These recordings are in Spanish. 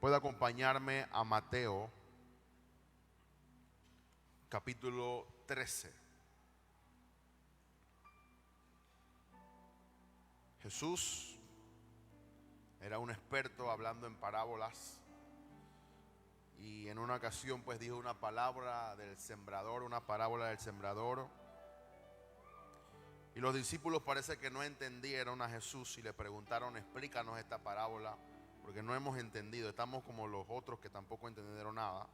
puede acompañarme a Mateo, capítulo 13. Jesús era un experto hablando en parábolas, y en una ocasión pues dijo una parábola del sembrador, una parábola del sembrador, y los discípulos parece que no entendieron a Jesús y le preguntaron: explícanos esta parábola, porque no hemos entendido, estamos como los otros que tampoco entendieron nada.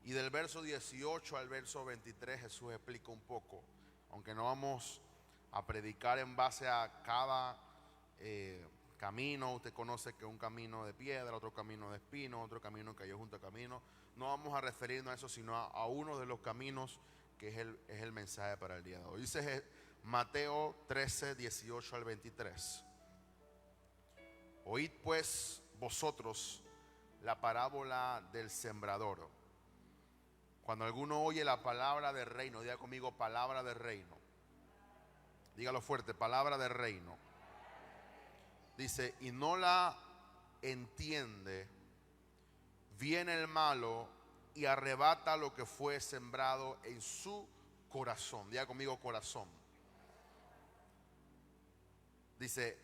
Y del verso 18 al verso 23 Jesús explica un poco, aunque no vamos a predicar en base a cada camino. Usted conoce que un camino de piedra, otro camino de espino, otro camino que cayó junto a camino. No vamos a referirnos a eso, sino a uno de los caminos que es el mensaje para el día de hoy. Dice Mateo 13, 18 al 23. Oíd pues vosotros la parábola del sembrador. Cuando alguno oye la palabra del reino, diga conmigo: palabra del reino. Dígalo fuerte: palabra del reino. Dice: y no la entiende, viene el malo y arrebata lo que fue sembrado en su corazón. Diga conmigo: corazón. Dice: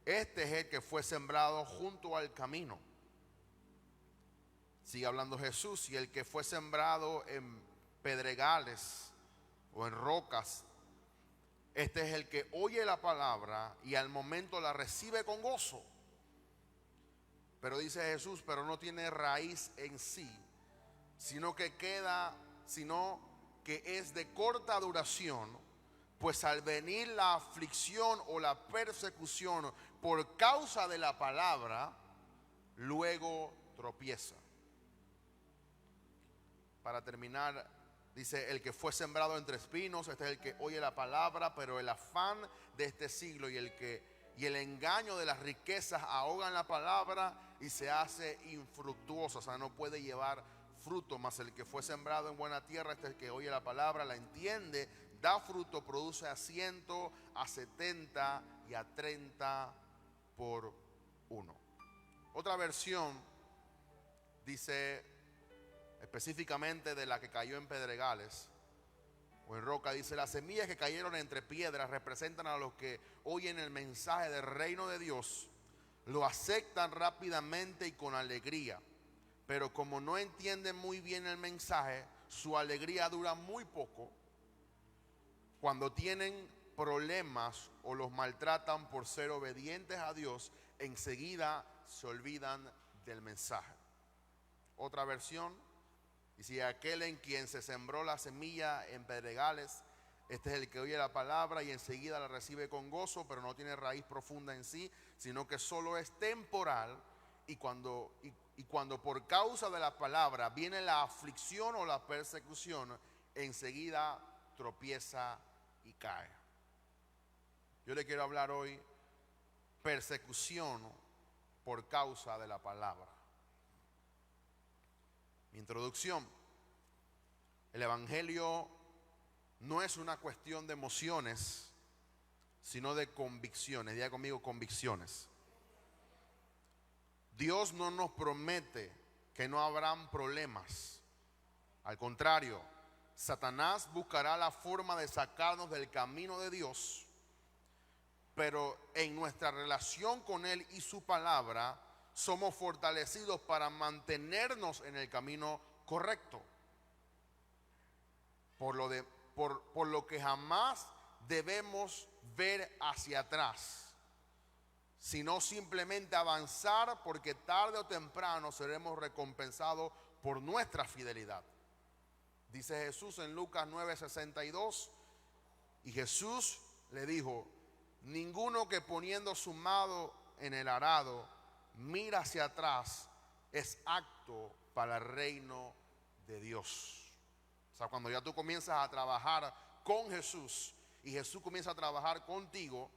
este es el que fue sembrado junto al camino. Sigue hablando Jesús: y el que fue sembrado en pedregales o en rocas, este es el que oye la palabra y al momento la recibe con gozo. Pero dice Jesús: pero no tiene raíz en sí, sino que es de corta duración, pues al venir la aflicción o la persecución por causa de la palabra, luego tropieza. Para terminar, dice: el que fue sembrado entre espinos, este es el que oye la palabra, pero el afán de este siglo y el engaño de las riquezas ahogan la palabra y se hace infructuosa, o sea, no puede llevar fruto. Mas el que fue sembrado en buena tierra, este es el que oye la palabra, la entiende, da fruto, produce a 100, a 70 y a 30 por uno. Otra versión dice, específicamente de la que cayó en pedregales o en roca, dice: las semillas que cayeron entre piedras representan a los que oyen el mensaje del reino de Dios, lo aceptan rápidamente y con alegría, pero como no entienden muy bien el mensaje, su alegría dura muy poco. Cuando tienen problemas o los maltratan por ser obedientes a Dios, enseguida se olvidan del mensaje. Otra versión dice: aquel en quien se sembró la semilla en pedregales, este es el que oye la palabra y enseguida la recibe con gozo, pero no tiene raíz profunda en sí, sino que solo es temporal, y cuando por causa de la palabra viene la aflicción o la persecución, enseguida tropieza y cae. Yo le quiero hablar hoy: persecución por causa de la palabra. Mi introducción: el evangelio no es una cuestión de emociones, sino de convicciones. Diga conmigo: convicciones. Dios no nos promete que no habrán problemas. Al contrario, Satanás buscará la forma de sacarnos del camino de Dios, pero en nuestra relación con Él y su palabra somos fortalecidos para mantenernos en el camino correcto. Por lo que jamás debemos ver hacia atrás, sino simplemente avanzar, porque tarde o temprano seremos recompensados por nuestra fidelidad. Dice Jesús en Lucas 9:62, y Jesús le dijo: ninguno que poniendo su mano en el arado mira hacia atrás es apto para el reino de Dios. O sea, cuando ya tú comienzas a trabajar con Jesús y Jesús comienza a trabajar contigo,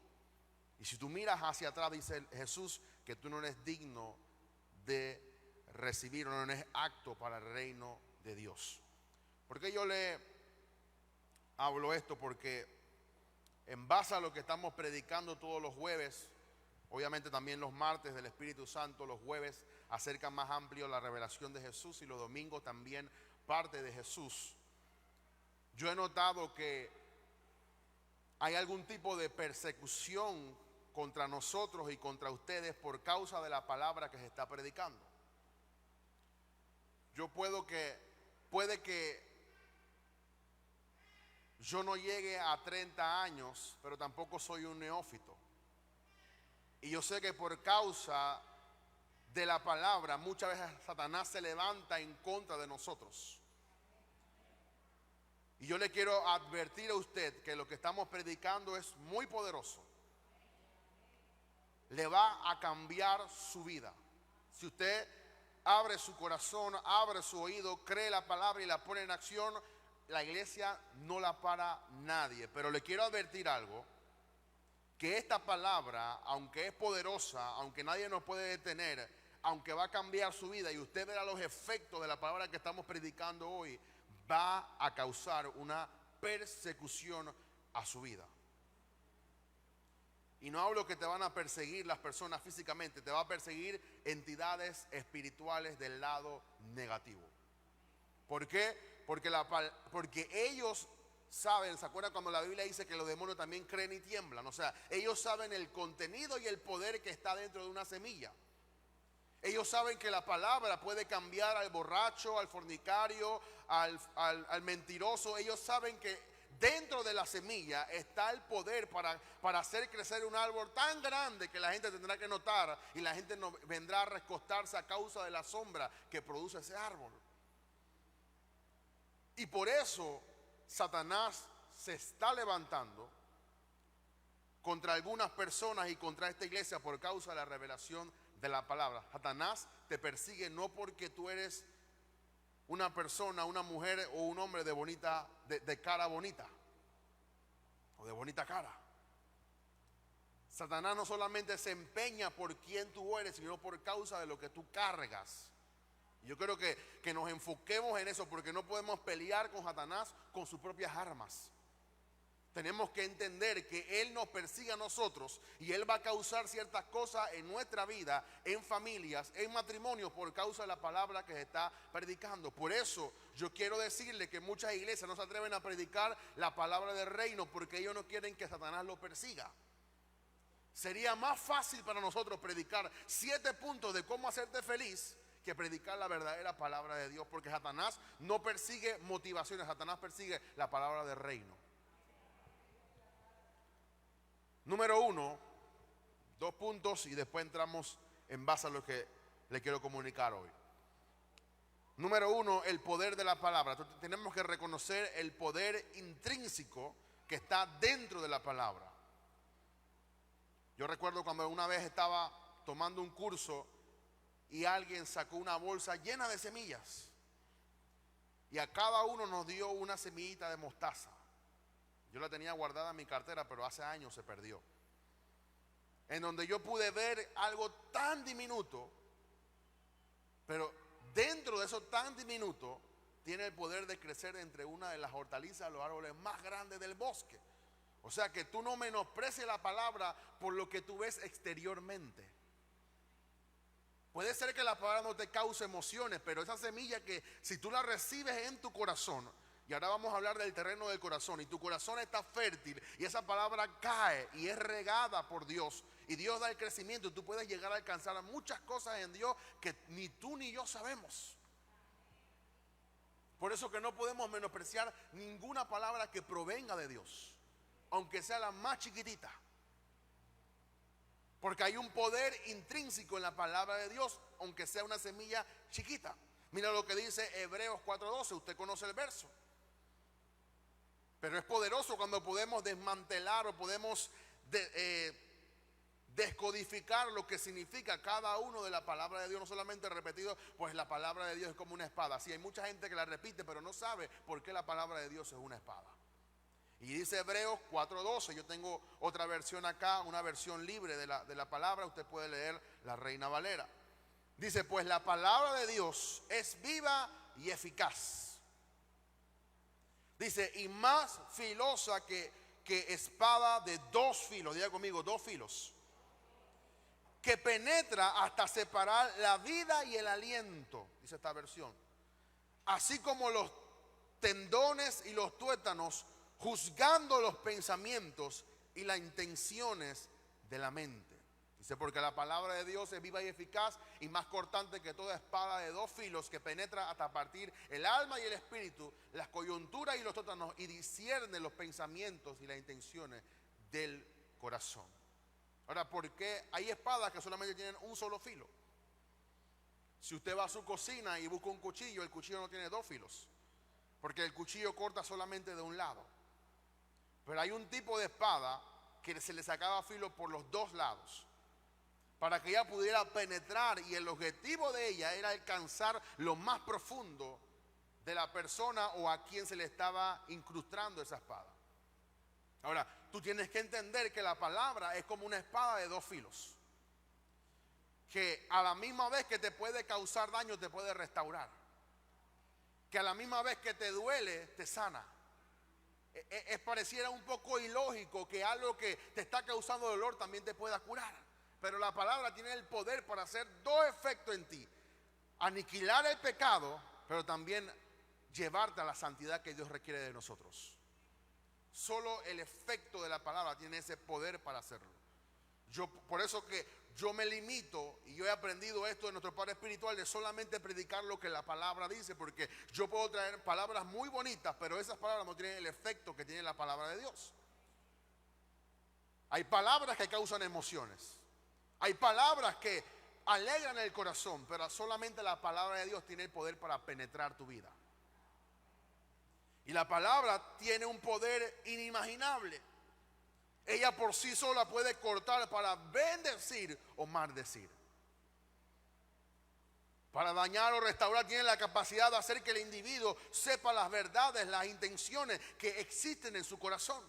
y si tú miras hacia atrás, dice Jesús que tú no eres digno de recibir, o no eres apto para el reino de Dios. ¿Por qué yo le hablo esto? Porque en base a lo que estamos predicando todos los jueves, Obviamente también los martes del Espíritu Santo, los jueves acercan más amplio la revelación de Jesús y los domingos también parte de Jesús. Yo he notado que hay algún tipo de persecución contra nosotros y contra ustedes por causa de la palabra que se está predicando. Puede que yo no llegue a 30 años, pero tampoco soy un neófito. Y yo sé que por causa de la palabra muchas veces Satanás se levanta en contra de nosotros. Y yo le quiero advertir a usted que lo que estamos predicando es muy poderoso. Le va a cambiar su vida. Si usted abre su corazón, abre su oído, cree la palabra y la pone en acción, la iglesia no la para nadie. Pero le quiero advertir algo, que esta palabra, aunque es poderosa, aunque nadie nos puede detener, aunque va a cambiar su vida y usted verá los efectos de la palabra que estamos predicando hoy, va a causar una persecución a su vida. Y no hablo que te van a perseguir las personas físicamente, te va a perseguir entidades espirituales del lado negativo. ¿Por qué? Porque ellos saben, ¿se acuerdan cuando la Biblia dice que los demonios también creen y tiemblan? O sea, ellos saben el contenido y el poder que está dentro de una semilla. Ellos saben que la palabra puede cambiar al borracho, al fornicario, al mentiroso. Ellos saben que dentro de la semilla está el poder para hacer crecer un árbol tan grande que la gente tendrá que notar y la gente no vendrá a recostarse a causa de la sombra que produce ese árbol. Y por eso Satanás se está levantando contra algunas personas y contra esta iglesia por causa de la revelación de la palabra. Satanás te persigue no porque tú eres una persona, una mujer o un hombre de cara bonita o de bonita cara. Satanás no solamente se empeña por quién tú eres, sino por causa de lo que tú cargas. Yo creo que nos enfoquemos en eso, porque no podemos pelear con Satanás con sus propias armas. Tenemos que entender que Él nos persigue a nosotros y Él va a causar ciertas cosas en nuestra vida, en familias, en matrimonios, por causa de la palabra que se está predicando. Por eso yo quiero decirle que muchas iglesias no se atreven a predicar la palabra del reino porque ellos no quieren que Satanás lo persiga. Sería más fácil para nosotros predicar 7 puntos de cómo hacerte feliz que predicar la verdadera palabra de Dios, porque Satanás no persigue motivaciones, Satanás persigue la palabra del reino. Número 1, 2 puntos y después entramos en base a lo que le quiero comunicar hoy. Número 1, el poder de la palabra. Entonces, tenemos que reconocer el poder intrínseco que está dentro de la palabra. Yo recuerdo cuando una vez estaba tomando un curso y alguien sacó una bolsa llena de semillas y a cada uno nos dio una semillita de mostaza. Yo la tenía guardada en mi cartera, pero hace años se perdió. En donde yo pude ver algo tan diminuto, pero dentro de eso tan diminuto tiene el poder de crecer entre una de las hortalizas, los árboles más grandes del bosque. O sea que tú no menosprecies la palabra por lo que tú ves exteriormente. Puede ser que la palabra no te cause emociones, pero esa semilla que si tú la recibes en tu corazón, y ahora vamos a hablar del terreno del corazón, y tu corazón está fértil y esa palabra cae y es regada por Dios y Dios da el crecimiento, y tú puedes llegar a alcanzar muchas cosas en Dios que ni tú ni yo sabemos. Por eso que no podemos menospreciar ninguna palabra que provenga de Dios, aunque sea la más chiquitita, porque hay un poder intrínseco en la palabra de Dios, aunque sea una semilla chiquita. Mira lo que dice Hebreos 4:12, usted conoce el verso. Pero es poderoso cuando podemos desmantelar o podemos descodificar lo que significa cada uno de la palabra de Dios, no solamente repetido, pues la palabra de Dios es como una espada. Sí, hay mucha gente que la repite, pero no sabe por qué la palabra de Dios es una espada. Y dice Hebreos 4:12, yo tengo otra versión acá, una versión libre de la palabra, usted puede leer la Reina Valera. Dice, pues la palabra de Dios es viva y eficaz. Dice, y más filosa que espada de 2 filos. Diga conmigo, 2 filos. que penetra hasta separar la vida y el aliento, dice esta versión, así como los tendones y los tuétanos, juzgando los pensamientos y las intenciones de la mente. Dice, porque la palabra de Dios es viva y eficaz y más cortante que toda espada de dos filos, que penetra hasta partir el alma y el espíritu, las coyunturas y los tuétanos, y discierne los pensamientos y las intenciones del corazón. Ahora, ¿por qué hay espadas que solamente tienen un solo filo? Si usted va a su cocina y busca un cuchillo, el cuchillo no tiene dos filos, porque el cuchillo corta solamente de un lado. Pero hay un tipo de espada que se le sacaba filo por los dos lados, para que ella pudiera penetrar, y el objetivo de ella era alcanzar lo más profundo de la persona o a quien se le estaba incrustando esa espada. Ahora, tú tienes que entender que la palabra es como una espada de dos filos, que a la misma vez que te puede causar daño, te puede restaurar, que a la misma vez que te duele, te sana. Pareciera un poco ilógico que algo que te está causando dolor también te pueda curar, pero la palabra tiene el poder para hacer dos efectos en ti: aniquilar el pecado, pero también llevarte a la santidad que Dios requiere de nosotros. Solo el efecto de la palabra tiene ese poder para hacerlo. Por eso que yo me limito, y yo he aprendido esto de nuestro Padre Espiritual, de solamente predicar lo que la palabra dice, porque yo puedo traer palabras muy bonitas, pero esas palabras no tienen el efecto que tiene la palabra de Dios. Hay palabras que causan emociones, hay palabras que alegran el corazón, pero solamente la palabra de Dios tiene el poder para penetrar tu vida. Y la palabra tiene un poder inimaginable. Ella por sí sola puede cortar para bendecir o maldecir, para dañar o restaurar. Tiene la capacidad de hacer que el individuo sepa las verdades, las intenciones que existen en su corazón.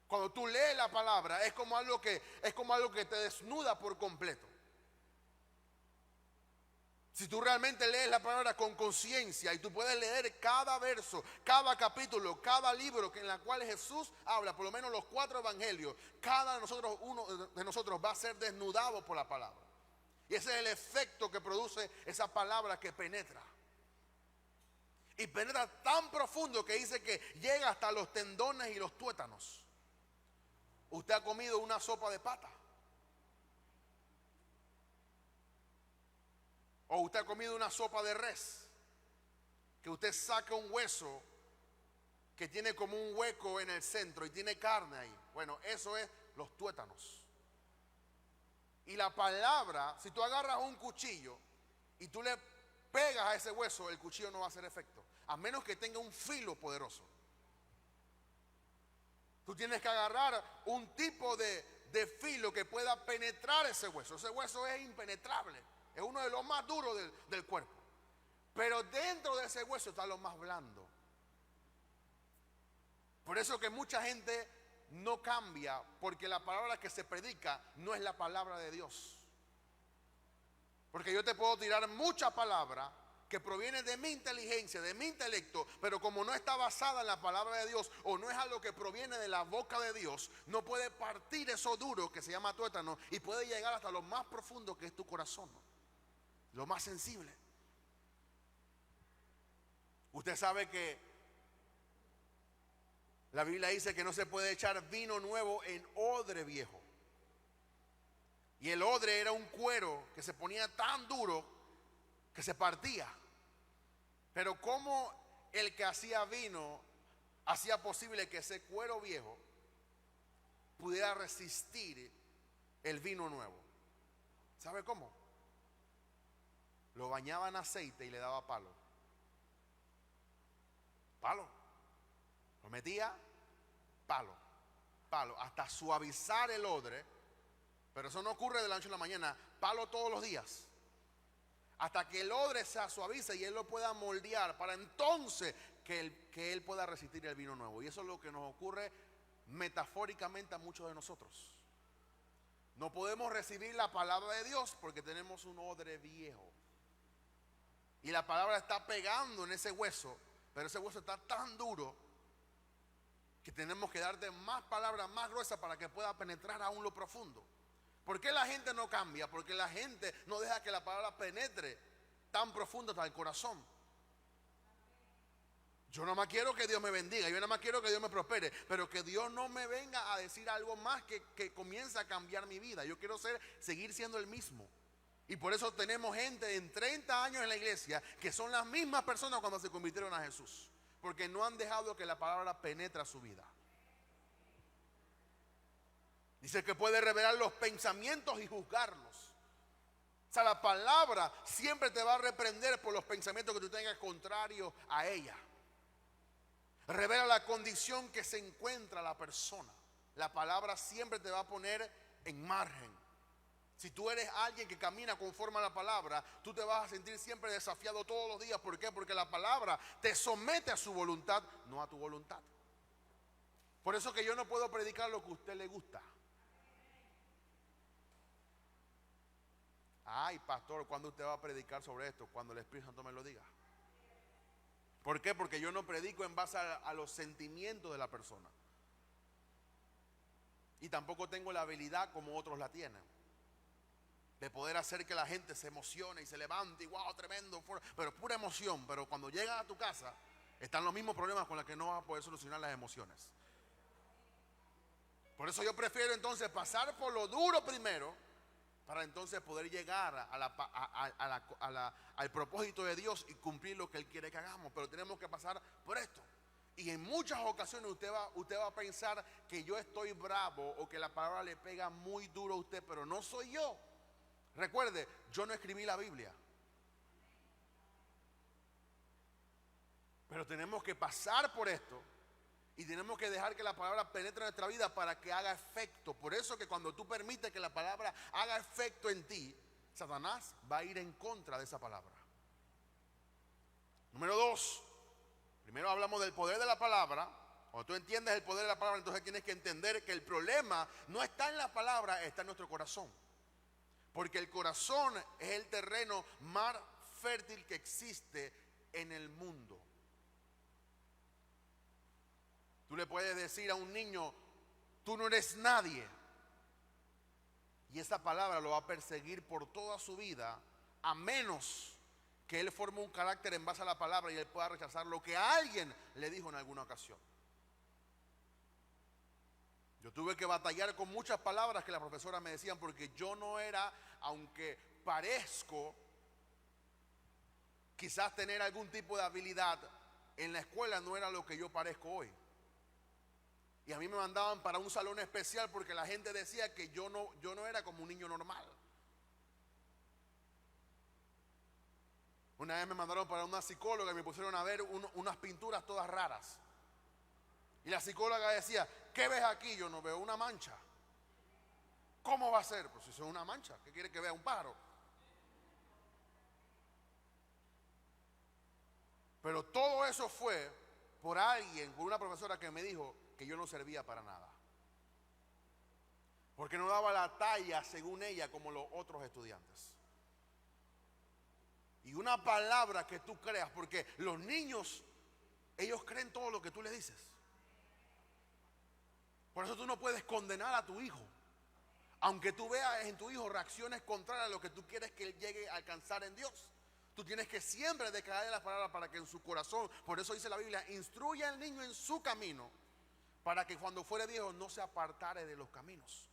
Cuando tú lees la palabra, es como algo que te desnuda por completo. Si tú realmente lees la palabra con conciencia, y tú puedes leer cada verso, cada capítulo, cada libro en la cual Jesús habla, por lo menos los 4 evangelios, uno de nosotros va a ser desnudado por la palabra. Y ese es el efecto que produce esa palabra, que penetra. Y penetra tan profundo que dice que llega hasta los tendones y los tuétanos. Usted ha comido una sopa de pata, o usted ha comido una sopa de res, que usted saca un hueso que tiene como un hueco en el centro y tiene carne ahí. Bueno, eso es los tuétanos. Y la palabra, si tú agarras un cuchillo y tú le pegas a ese hueso, el cuchillo no va a hacer efecto, a menos que tenga un filo poderoso. Tú tienes que agarrar un tipo de filo que pueda penetrar ese hueso. Ese hueso es impenetrable, es uno de los más duros del cuerpo. Pero dentro de ese hueso está lo más blando. Por eso que mucha gente no cambia, porque la palabra que se predica no es la palabra de Dios. Porque yo te puedo tirar mucha palabra que proviene de mi inteligencia, de mi intelecto, pero como no está basada en la palabra de Dios, o no es algo que proviene de la boca de Dios, no puede partir eso duro que se llama tuétano, y puede llegar hasta lo más profundo, que es tu corazón, lo más sensible. Usted sabe que la Biblia dice que no se puede echar vino nuevo en odre viejo. Y el odre era un cuero que se ponía tan duro que se partía. Pero ¿cómo el que hacía vino hacía posible que ese cuero viejo pudiera resistir el vino nuevo? ¿Sabe cómo? Lo bañaba en aceite y le daba palo. Palo. Lo metía, palo, palo, hasta suavizar el odre. Pero eso no ocurre de la noche a la mañana. Palo todos los días, hasta que el odre se suavice y él lo pueda moldear, para entonces que él pueda resistir el vino nuevo. Y eso es lo que nos ocurre metafóricamente a muchos de nosotros. No podemos recibir la palabra de Dios porque tenemos un odre viejo, y la palabra está pegando en ese hueso, pero ese hueso está tan duro que tenemos que darte más palabras más gruesas para que pueda penetrar aún lo profundo. ¿Por qué la gente no cambia? Porque la gente no deja que la palabra penetre tan profundo hasta el corazón. Yo nada más quiero que Dios me bendiga, yo nada más quiero que Dios me prospere, pero que Dios no me venga a decir algo más que comience a cambiar mi vida. Yo quiero seguir siendo el mismo. Y por eso tenemos gente en 30 años en la iglesia que son las mismas personas cuando se convirtieron a Jesús, porque no han dejado que la palabra penetre su vida. Dice que puede revelar los pensamientos y juzgarlos. O sea, la palabra siempre te va a reprender por los pensamientos que tú tengas contrarios a ella. Revela la condición que se encuentra la persona. La palabra siempre te va a poner en margen. Si tú eres alguien que camina conforme a la palabra, tú te vas a sentir siempre desafiado todos los días. ¿Por qué? Porque la palabra te somete a su voluntad, no a tu voluntad. Por eso que yo no puedo predicar lo que a usted le gusta. Ay, pastor, ¿cuándo usted va a predicar sobre esto? Cuando el Espíritu Santo me lo diga. ¿Por qué? Porque yo no predico en base a los sentimientos de la persona. Y tampoco tengo la habilidad como otros la tienen, de poder hacer que la gente se emocione y se levante y wow, tremendo, pero pura emoción. Pero cuando llegas a tu casa están los mismos problemas con los que no vas a poder solucionar las emociones. Por eso yo prefiero entonces pasar por lo duro primero, para entonces poder llegar al propósito de Dios y cumplir lo que Él quiere que hagamos. Pero tenemos que pasar por esto. Y en muchas ocasiones usted va a pensar que yo estoy bravo o que la palabra le pega muy duro a usted, pero no soy yo. Recuerde, yo no escribí la Biblia. Pero tenemos que pasar por esto y tenemos que dejar que la palabra penetre en nuestra vida para que haga efecto. Por eso que cuando tú permites que la palabra haga efecto en ti, Satanás va a ir en contra de esa palabra. Número 2, primero hablamos del poder de la palabra. Cuando tú entiendes el poder de la palabra, entonces tienes que entender que el problema no está en la palabra, está en nuestro corazón. Porque el corazón es el terreno más fértil que existe en el mundo. Tú le puedes decir a un niño, tú no eres nadie. Y esa palabra lo va a perseguir por toda su vida, a menos que él forme un carácter en base a la palabra y él pueda rechazar lo que alguien le dijo en alguna ocasión. Yo tuve que batallar con muchas palabras que la profesora me decían, porque yo no era, aunque parezco quizás tener algún tipo de habilidad, en la escuela no era lo que yo parezco hoy. Y a mí me mandaban para un salón especial porque la gente decía que yo no era como un niño normal. Una vez me mandaron para una psicóloga y me pusieron a ver unas pinturas todas raras. Y la psicóloga decía, ¿qué ves aquí? Yo no veo una mancha. ¿Cómo va a ser? Pues eso es una mancha. ¿Qué quiere que vea? Un pájaro. Pero todo eso fue por alguien, por una profesora que me dijo que yo no servía para nada. Porque no daba la talla según ella como los otros estudiantes. Y una palabra que tú creas, porque los niños, ellos creen todo lo que tú les dices. Por eso tú no puedes condenar a tu hijo. Aunque tú veas en tu hijo reacciones contrarias a lo que tú quieres que él llegue a alcanzar en Dios. Tú tienes que siempre declararle la palabra para que en su corazón, por eso dice la Biblia, instruya al niño en su camino, para que cuando fuere viejo no se apartare de los caminos.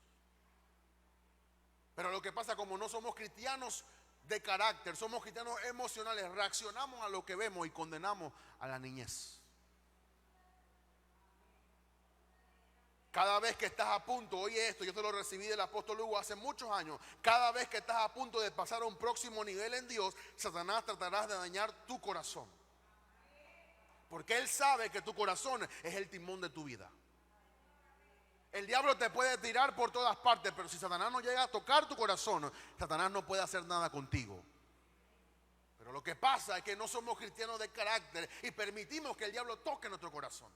Pero lo que pasa, como no somos cristianos de carácter, somos cristianos emocionales, reaccionamos a lo que vemos y condenamos a la niñez. Cada vez que estás a punto, oye esto, yo te lo recibí del apóstol Hugo hace muchos años. Cada vez que estás a punto de pasar a un próximo nivel en Dios, Satanás tratará de dañar tu corazón. Porque él sabe que tu corazón es el timón de tu vida. El diablo te puede tirar por todas partes, pero si Satanás no llega a tocar tu corazón, Satanás no puede hacer nada contigo. Pero lo que pasa es que no somos cristianos de carácter y permitimos que el diablo toque nuestro corazón.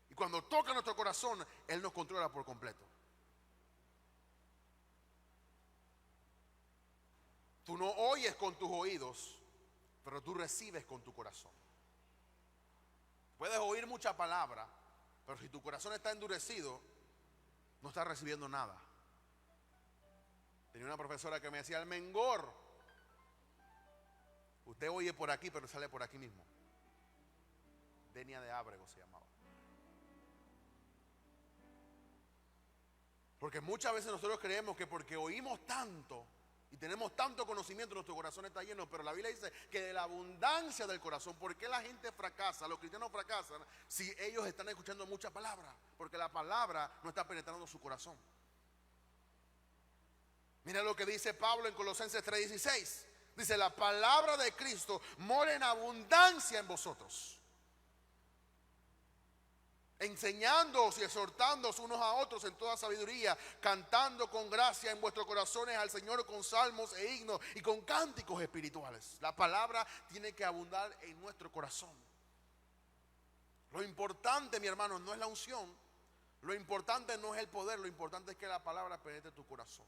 Y cuando toca nuestro corazón, él nos controla por completo. Tú no oyes con tus oídos, pero tú recibes con tu corazón. Puedes oír mucha palabra, pero si tu corazón está endurecido, no estás recibiendo nada. Tenía una profesora que me decía: el Mengor, usted oye por aquí, pero sale por aquí mismo. Denia de Ábrego se llamaba. Porque muchas veces nosotros creemos que porque oímos tanto y tenemos tanto conocimiento, nuestro corazón está lleno. Pero la Biblia dice que de la abundancia del corazón. ¿Por qué la gente fracasa? Los cristianos fracasan si ellos están escuchando mucha palabra, porque la palabra no está penetrando su corazón. Mira lo que dice Pablo en Colosenses 3:16. Dice: la palabra de Cristo mora en abundancia en vosotros, enseñándoos y exhortándoos unos a otros en toda sabiduría, cantando con gracia en vuestros corazones al Señor con salmos e himnos y con cánticos espirituales. La palabra tiene que abundar en nuestro corazón. Lo importante, mi hermano, no es la unción. Lo importante no es el poder. Lo importante es que la palabra penetre tu corazón.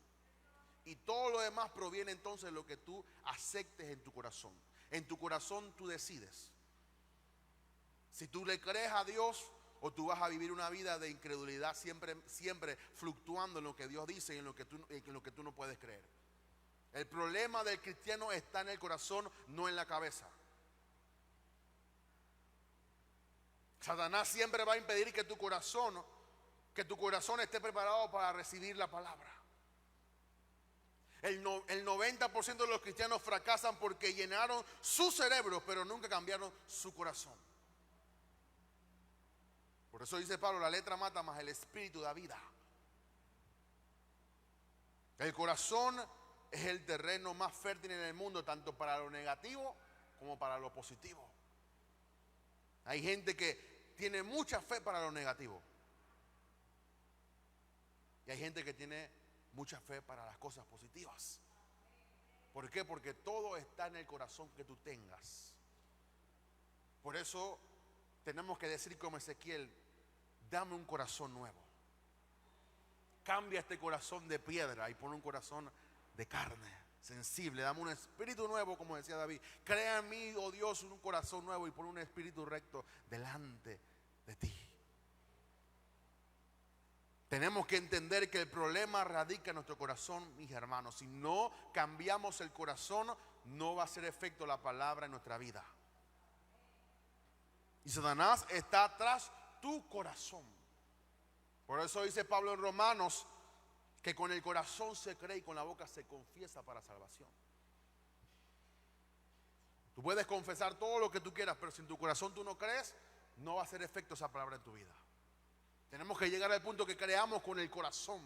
Y todo lo demás proviene entonces de lo que tú aceptes en tu corazón. En tu corazón tú decides si tú le crees a Dios o tú vas a vivir una vida de incredulidad, siempre fluctuando en lo que Dios dice y en lo que tú no puedes creer. El problema del cristiano está en el corazón, no en la cabeza. Satanás siempre va a impedir que tu corazón esté preparado para recibir la palabra. El 90% de los cristianos fracasan porque llenaron su cerebro, pero nunca cambiaron su corazón. Por eso dice Pablo: la letra mata, mas el espíritu da vida. El corazón es el terreno más fértil en el mundo, tanto para lo negativo como para lo positivo. Hay gente que tiene mucha fe para lo negativo, y hay gente que tiene mucha fe para las cosas positivas. ¿Por qué? Porque todo está en el corazón que tú tengas. Por eso tenemos que decir como Ezequiel: dame un corazón nuevo. Cambia este corazón de piedra y pon un corazón de carne, sensible. Dame un espíritu nuevo, como decía David. Crea en mí, oh Dios, un corazón nuevo y pon un espíritu recto delante de ti. Tenemos que entender que el problema radica en nuestro corazón, mis hermanos. Si no cambiamos el corazón, no va a hacer efecto la palabra en nuestra vida. Y Satanás está tras tu corazón. Por eso dice Pablo en Romanos que con el corazón se cree y con la boca se confiesa para salvación. Tú puedes confesar todo lo que tú quieras, pero si en tu corazón tú no crees, no va a hacer efecto esa palabra en tu vida. Tenemos que llegar al punto que creamos con el corazón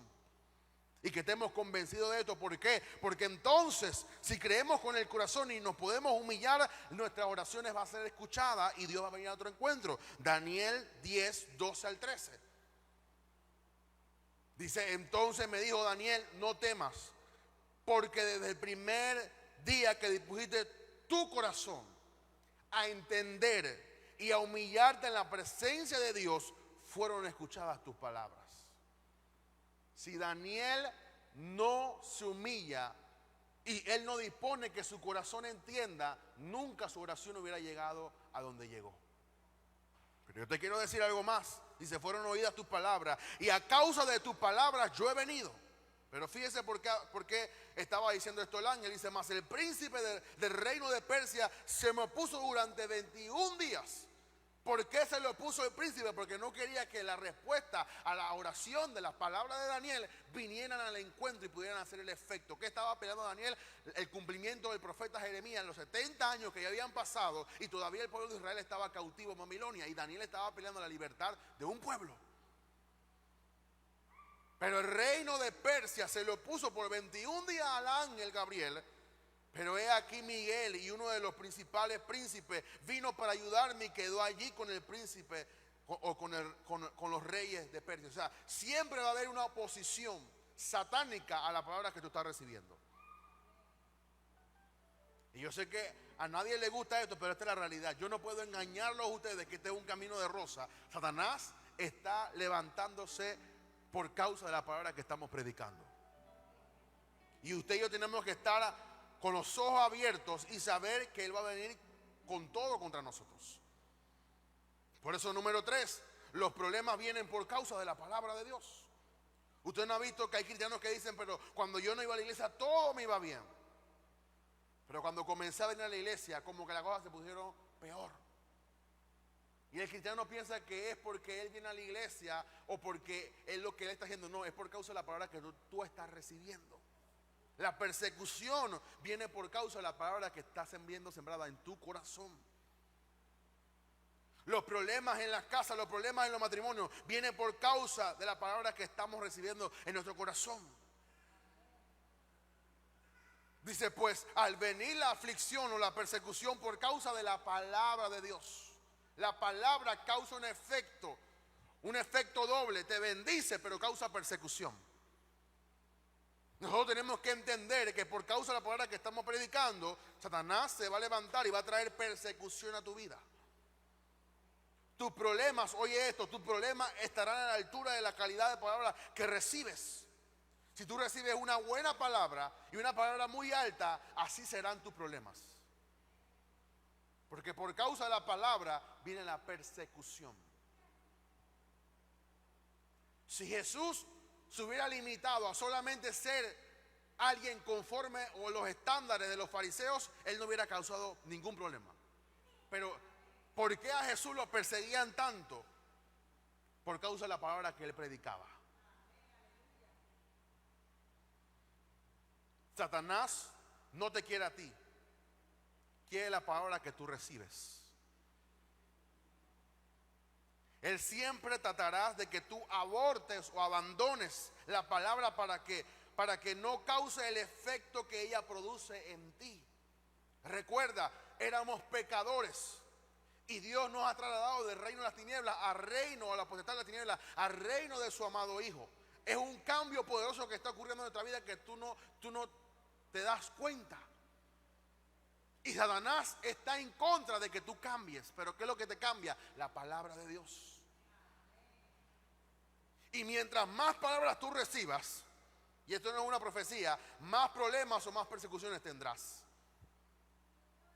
y que estemos convencidos de esto. ¿Por qué? Porque entonces, si creemos con el corazón y nos podemos humillar, nuestras oraciones van a ser escuchadas y Dios va a venir a otro encuentro. Daniel 10, 12 al 13. Dice: entonces me dijo Daniel: no temas, porque desde el primer día que dispusiste tu corazón a entender y a humillarte en la presencia de Dios, fueron escuchadas tus palabras. Si Daniel no se humilla y él no dispone que su corazón entienda, nunca su oración hubiera llegado a donde llegó. Pero yo te quiero decir algo más. Dice: fueron oídas tus palabras y a causa de tus palabras yo he venido. Pero fíjese por qué estaba diciendo esto el ángel. Dice: mas el príncipe del reino de Persia se me opuso durante 21 días. ¿Por qué se le opuso el príncipe? Porque no quería que la respuesta a la oración de las palabras de Daniel vinieran al encuentro y pudieran hacer el efecto. ¿Qué estaba peleando Daniel? El cumplimiento del profeta Jeremías en los 70 años que ya habían pasado y todavía el pueblo de Israel estaba cautivo en Babilonia, y Daniel estaba peleando la libertad de un pueblo. Pero el reino de Persia se le opuso por 21 días al ángel Gabriel. Pero he aquí Miguel, y uno de los principales príncipes, vino para ayudarme y quedó allí con el príncipe o con los reyes de Persia. O sea, siempre va a haber una oposición satánica a la palabra que tú estás recibiendo. Y yo sé que a nadie le gusta esto, pero esta es la realidad. Yo no puedo engañarlos a ustedes que este es un camino de rosa. Satanás está levantándose por causa de la palabra que estamos predicando. Y usted y yo tenemos que estar con los ojos abiertos y saber que Él va a venir con todo contra nosotros. Por eso, número 3, los problemas vienen por causa de la palabra de Dios. Usted no ha visto que hay cristianos que dicen, pero cuando yo no iba a la iglesia todo me iba bien. Pero cuando comencé a venir a la iglesia, como que las cosas se pusieron peor. Y el cristiano piensa que es porque él viene a la iglesia o porque es lo que él está haciendo. No, es por causa de la palabra que tú estás recibiendo. La persecución viene por causa de la palabra que estás viendo sembrada en tu corazón. Los problemas en las casas, los problemas en los matrimonios vienen por causa de la palabra que estamos recibiendo en nuestro corazón. Dice, pues al venir la aflicción o la persecución por causa de la palabra de Dios, la palabra causa un efecto doble, te bendice pero causa persecución. Nosotros tenemos que entender que por causa de la palabra que estamos predicando, Satanás se va a levantar y va a traer persecución a tu vida. Tus problemas, oye esto, tus problemas estarán a la altura de la calidad de palabra que recibes. Si tú recibes una buena palabra y una palabra muy alta, así serán tus problemas. Porque por causa de la palabra viene la persecución. Si Jesús se hubiera limitado a solamente ser alguien conforme a los estándares de los fariseos, él no hubiera causado ningún problema. Pero ¿por qué a Jesús lo perseguían tanto? Por causa de la palabra que él predicaba. Satanás no te quiere a ti, quiere la palabra que tú recibes. Él siempre tratará de que tú abortes o abandones la palabra para que no cause el efecto que ella produce en ti. Recuerda, éramos pecadores y Dios nos ha trasladado del reino de las tinieblas al reino, a la potestad de las tinieblas, al reino de su amado Hijo. Es un cambio poderoso que está ocurriendo en nuestra vida que tú no te das cuenta. Y Satanás está en contra de que tú cambies. Pero ¿qué es lo que te cambia? La palabra de Dios. Y mientras más palabras tú recibas, y esto no es una profecía, más problemas o más persecuciones tendrás.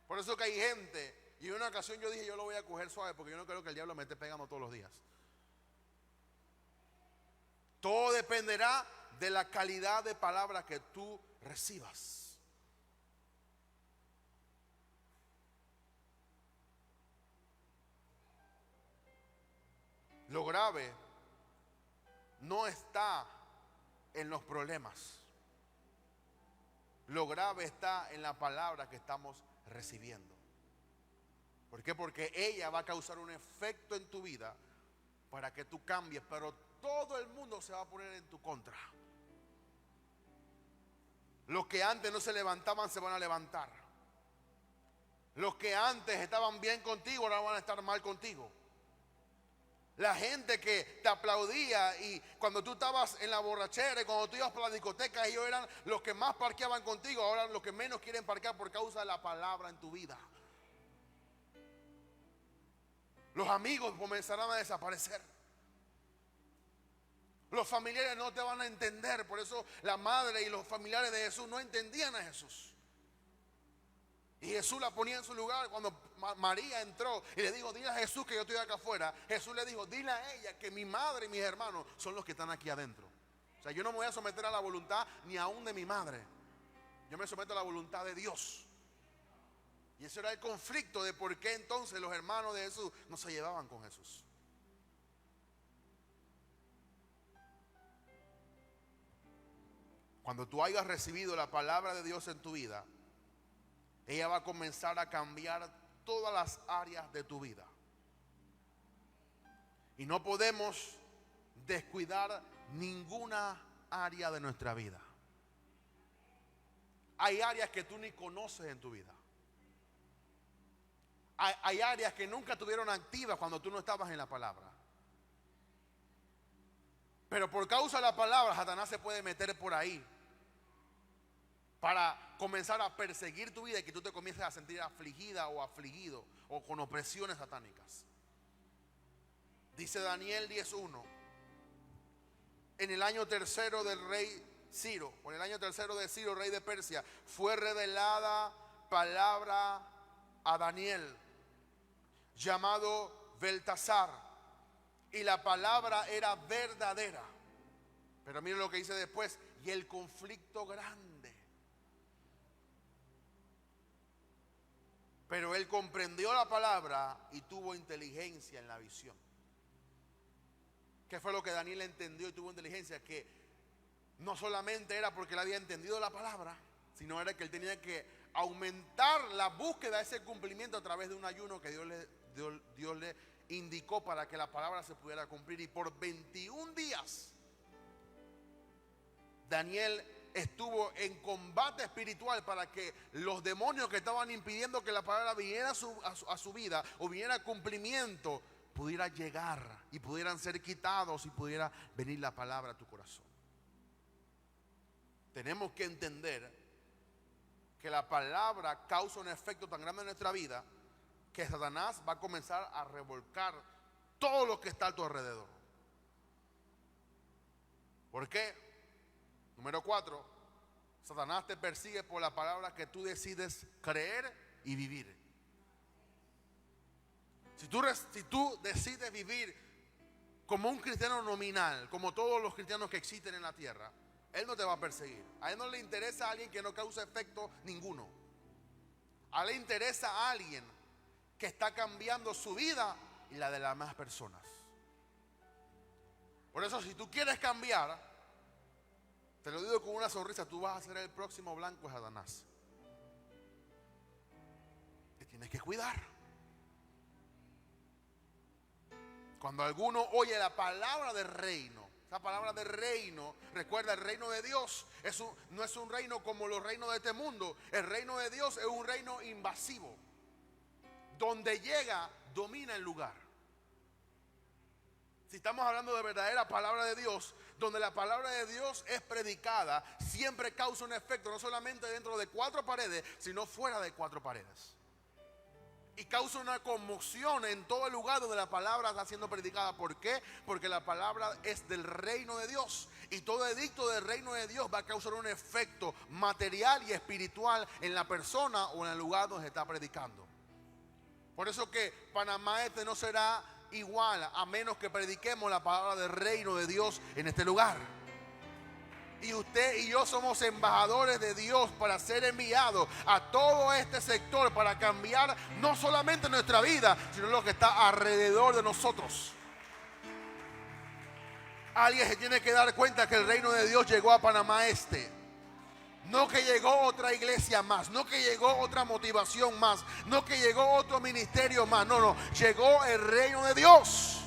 Por eso que hay gente, y en una ocasión yo dije, yo lo voy a coger suave porque yo no creo que el diablo me esté pegando todos los días. Todo dependerá de la calidad de palabra que tú recibas. Lo grave no está en los problemas. Lo grave está en la palabra que estamos recibiendo. ¿Por qué? Porque ella va a causar un efecto en tu vida para que tú cambies, pero todo el mundo se va a poner en tu contra. Los que antes no se levantaban se van a levantar. Los que antes estaban bien contigo ahora van a estar mal contigo. La gente que te aplaudía y cuando tú estabas en la borrachera y cuando tú ibas para la discoteca, ellos eran los que más parqueaban contigo, ahora los que menos quieren parquear por causa de la palabra en tu vida. Los amigos comenzarán a desaparecer. Los familiares no te van a entender. Por eso la madre y los familiares de Jesús no entendían a Jesús. Y Jesús la ponía en su lugar. Cuando María entró y le dijo, dile a Jesús que yo estoy acá afuera, Jesús le dijo, dile a ella que mi madre y mis hermanos son los que están aquí adentro. O sea, yo no me voy a someter a la voluntad ni aún de mi madre. Yo me someto a la voluntad de Dios. Y ese era el conflicto de por qué entonces los hermanos de Jesús no se llevaban con Jesús. Cuando tú hayas recibido la palabra de Dios en tu vida, ella va a comenzar a cambiar todas las áreas de tu vida. Y no podemos descuidar ninguna área de nuestra vida. Hay áreas que tú ni conoces en tu vida. Hay áreas que nunca estuvieron activas cuando tú no estabas en la palabra. Pero por causa de la palabra, Satanás se puede meter por ahí para comenzar a perseguir tu vida y que tú te comiences a sentir afligida o afligido o con opresiones satánicas. Dice Daniel 10:1, en el año tercero del rey Ciro, o en el año tercero de Ciro, rey de Persia, fue revelada palabra a Daniel, llamado Beltasar, y la palabra era verdadera. Pero miren lo que dice después, y el conflicto grande. Pero él comprendió la palabra y tuvo inteligencia en la visión. ¿Qué fue lo que Daniel entendió y tuvo inteligencia? Que no solamente era porque él había entendido la palabra, sino era que él tenía que aumentar la búsqueda de ese cumplimiento a través de un ayuno que Dios le indicó para que la palabra se pudiera cumplir. Y por 21 días Daniel estuvo en combate espiritual para que los demonios que estaban impidiendo que la palabra viniera a su vida o viniera a cumplimiento pudiera llegar y pudieran ser quitados y pudiera venir la palabra a tu corazón. Tenemos que entender que la palabra causa un efecto tan grande en nuestra vida que Satanás va a comenzar a revolcar todo lo que está a tu alrededor. ¿Por qué? Número 4, Satanás te persigue por la palabra que tú decides creer y vivir. Si tú decides vivir como un cristiano nominal, como todos los cristianos que existen en la tierra, él no te va a perseguir. A él no le interesa a alguien que no cause efecto ninguno. A él le interesa a alguien que está cambiando su vida y la de las demás personas. Por eso, si tú quieres cambiar, te lo digo con una sonrisa, tú vas a ser el próximo blanco de Satanás. Te tienes que cuidar. Cuando alguno oye la palabra del reino, esa palabra del reino, recuerda, el reino de Dios no es un reino como los reinos de este mundo. El reino de Dios es un reino invasivo. Donde llega, domina el lugar. Si estamos hablando de verdadera palabra de Dios, donde la palabra de Dios es predicada, siempre causa un efecto, no solamente dentro de 4 paredes, sino fuera de 4 paredes. Y causa una conmoción en todo el lugar donde la palabra está siendo predicada. ¿Por qué? Porque la palabra es del reino de Dios. Y todo edicto del reino de Dios va a causar un efecto material y espiritual en la persona o en el lugar donde se está predicando. Por eso que Panamá Este no será igual a menos que prediquemos la palabra del reino de Dios en este lugar. Y usted y yo somos embajadores de Dios para ser enviados a todo este sector para cambiar no solamente nuestra vida, sino lo que está alrededor de nosotros. Alguien se tiene que dar cuenta que el reino de Dios llegó a Panamá Este. No que llegó otra iglesia más, no que llegó otra motivación más, no que llegó otro ministerio más, no, llegó el reino de Dios.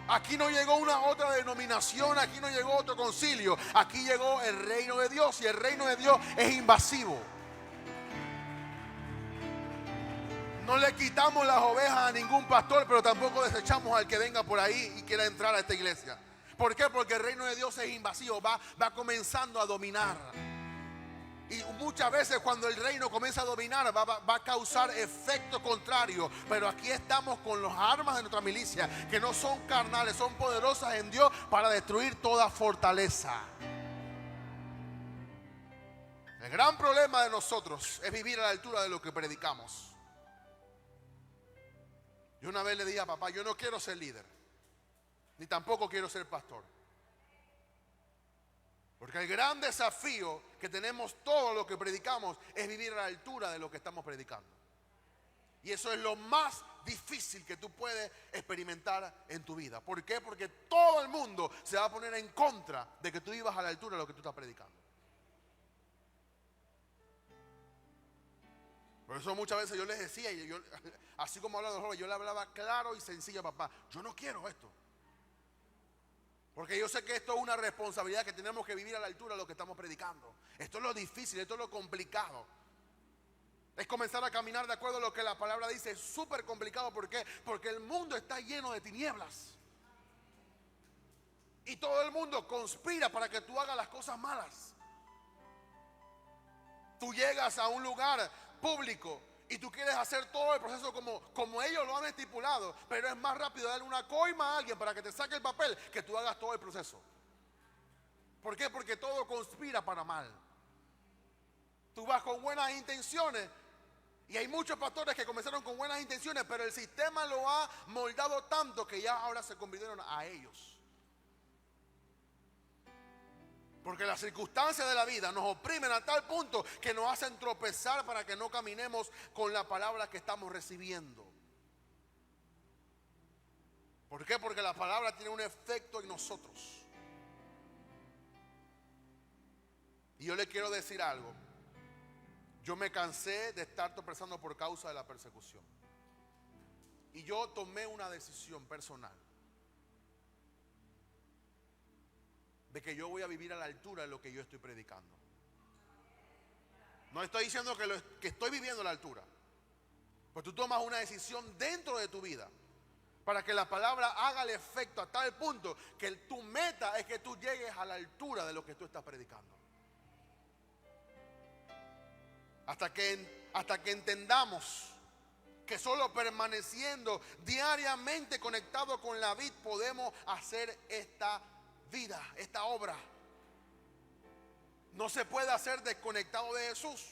Aquí no llegó una otra denominación, aquí no llegó otro concilio, aquí llegó el reino de Dios y el reino de Dios es invasivo. No le quitamos las ovejas a ningún pastor, pero tampoco desechamos al que venga por ahí y quiera entrar a esta iglesia. ¿Por qué? Porque el reino de Dios es invasivo, va comenzando a dominar. Y muchas veces cuando el reino comienza a dominar va a causar efecto contrario. Pero aquí estamos con las armas de nuestra milicia, que no son carnales, son poderosas en Dios para destruir toda fortaleza. El gran problema de nosotros es vivir a la altura de lo que predicamos. Yo una vez le dije a papá, yo no quiero ser líder, ni tampoco quiero ser pastor. Porque el gran desafío que tenemos todo lo que predicamos es vivir a la altura de lo que estamos predicando. Y eso es lo más difícil que tú puedes experimentar en tu vida. ¿Por qué? Porque todo el mundo se va a poner en contra de que tú vivas a la altura de lo que tú estás predicando. Por eso muchas veces yo les decía, y yo, así como hablando de joven, yo le hablaba claro y sencillo a papá, yo no quiero esto. Porque yo sé que esto es una responsabilidad que tenemos que vivir a la altura de lo que estamos predicando. Esto es lo difícil, esto es lo complicado. Es comenzar a caminar de acuerdo a lo que la palabra dice. Es súper complicado. ¿Por qué? Porque el mundo está lleno de tinieblas. Y todo el mundo conspira para que tú hagas las cosas malas. Tú llegas a un lugar público y tú quieres hacer todo el proceso como ellos lo han estipulado, pero es más rápido darle una coima a alguien para que te saque el papel que tú hagas todo el proceso. ¿Por qué? Porque todo conspira para mal. Tú vas con buenas intenciones y hay muchos pastores que comenzaron con buenas intenciones, pero el sistema lo ha moldado tanto que ya ahora se convirtieron a ellos. Porque las circunstancias de la vida nos oprimen a tal punto que nos hacen tropezar para que no caminemos con la palabra que estamos recibiendo. ¿Por qué? Porque la palabra tiene un efecto en nosotros. Y yo le quiero decir algo. Yo me cansé de estar tropezando por causa de la persecución. Y yo tomé una decisión personal de que yo voy a vivir a la altura de lo que yo estoy predicando. No estoy diciendo que estoy viviendo a la altura, pero tú tomas una decisión dentro de tu vida para que la palabra haga el efecto a tal punto que tu meta es que tú llegues a la altura de lo que tú estás predicando. Hasta que entendamos que solo permaneciendo diariamente conectados con la vid podemos hacer esta vida, esta obra. No se puede hacer desconectado de Jesús.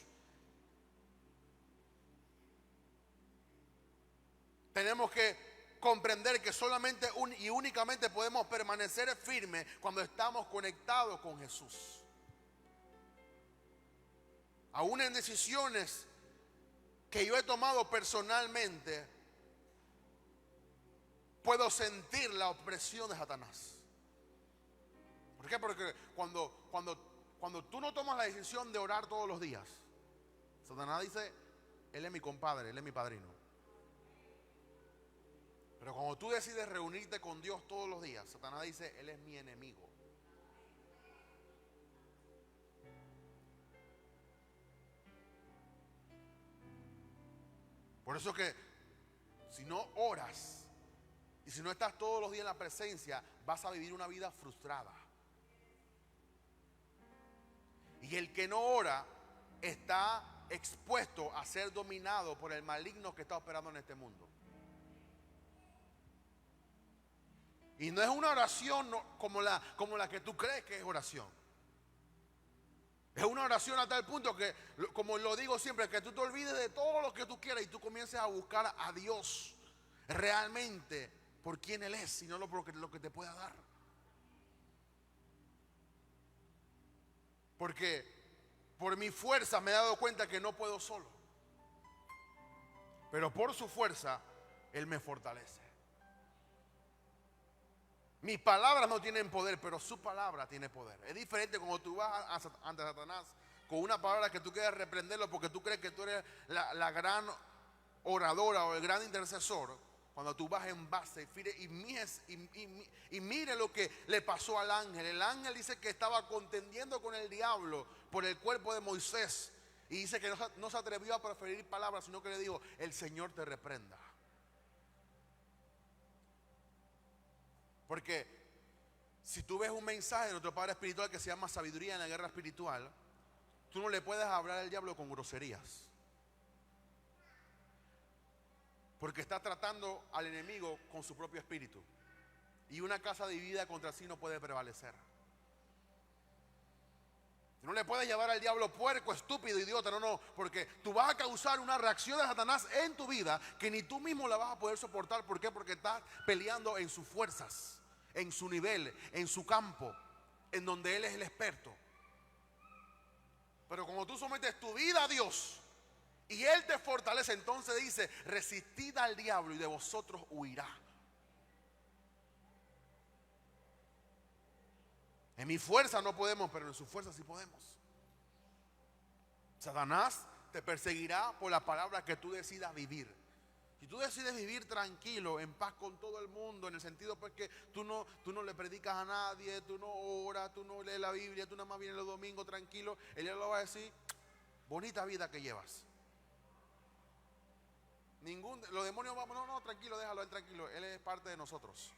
Tenemos que comprender que solamente y únicamente podemos permanecer firmes cuando estamos conectados con Jesús. Aún en decisiones que yo he tomado personalmente, puedo sentir la opresión de Satanás. ¿Por qué? Porque cuando tú no tomas la decisión de orar todos los días, Satanás dice, él es mi compadre, él es mi padrino. Pero cuando tú decides reunirte con Dios todos los días, Satanás dice, él es mi enemigo. Por eso que si no oras y si no estás todos los días en la presencia, vas a vivir una vida frustrada. Y el que no ora está expuesto a ser dominado por el maligno que está operando en este mundo. Y no es una oración como la que tú crees que es oración. Es una oración a tal punto que, como lo digo siempre, que tú te olvides de todo lo que tú quieras y tú comiences a buscar a Dios realmente por quién Él es, y no por lo que te pueda dar. Porque por mi fuerza me he dado cuenta que no puedo solo. Pero por su fuerza, Él me fortalece. Mis palabras no tienen poder, pero su palabra tiene poder. Es diferente cuando tú vas ante Satanás con una palabra que tú quieres reprenderlo porque tú crees que tú eres la gran oradora o el gran intercesor. Cuando tú vas en base y mire lo que le pasó al ángel. El ángel dice que estaba contendiendo con el diablo por el cuerpo de Moisés. Y dice que no se atrevió a proferir palabras, sino que le dijo, el Señor te reprenda. Porque si tú ves un mensaje de nuestro Padre Espiritual que se llama sabiduría en la guerra espiritual, tú no le puedes hablar al diablo con groserías. Porque está tratando al enemigo con su propio espíritu. Y una casa dividida contra sí no puede prevalecer. No le puedes llevar al diablo puerco, estúpido, idiota, no, porque tú vas a causar una reacción de Satanás en tu vida que ni tú mismo la vas a poder soportar. ¿Por qué? Porque estás peleando en sus fuerzas, en su nivel, en su campo, en donde Él es el experto. Pero como tú sometes tu vida a Dios y Él te fortalece, entonces dice, resistid al diablo y de vosotros huirá. En mi fuerza no podemos, pero en su fuerza sí podemos. Satanás te perseguirá por la palabra que tú decidas vivir. Si tú decides vivir tranquilo, en paz con todo el mundo, en el sentido pues que tú no le predicas a nadie, tú no oras, tú no lees la Biblia, tú nada más vienes los domingos tranquilo, Él ya lo va a decir, bonita vida que llevas. Los demonios vamos, no, tranquilo, déjalo él tranquilo, Él es parte de nosotros.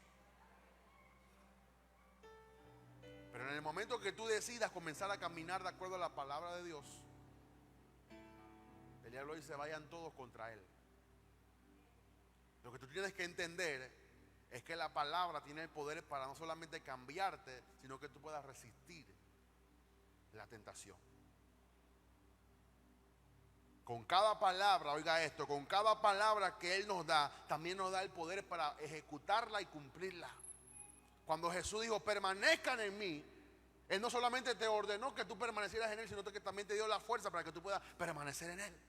Pero en el momento que tú decidas comenzar a caminar de acuerdo a la palabra de Dios, el diablo dice, vayan todos contra Él. Lo que tú tienes que entender es que la palabra tiene el poder para no solamente cambiarte, sino que tú puedas resistir la tentación. Con cada palabra, oiga esto, con cada palabra que Él nos da, también nos da el poder para ejecutarla y cumplirla. Cuando Jesús dijo, permanezcan en mí, Él no solamente te ordenó que tú permanecieras en Él, sino que también te dio la fuerza para que tú puedas permanecer en Él.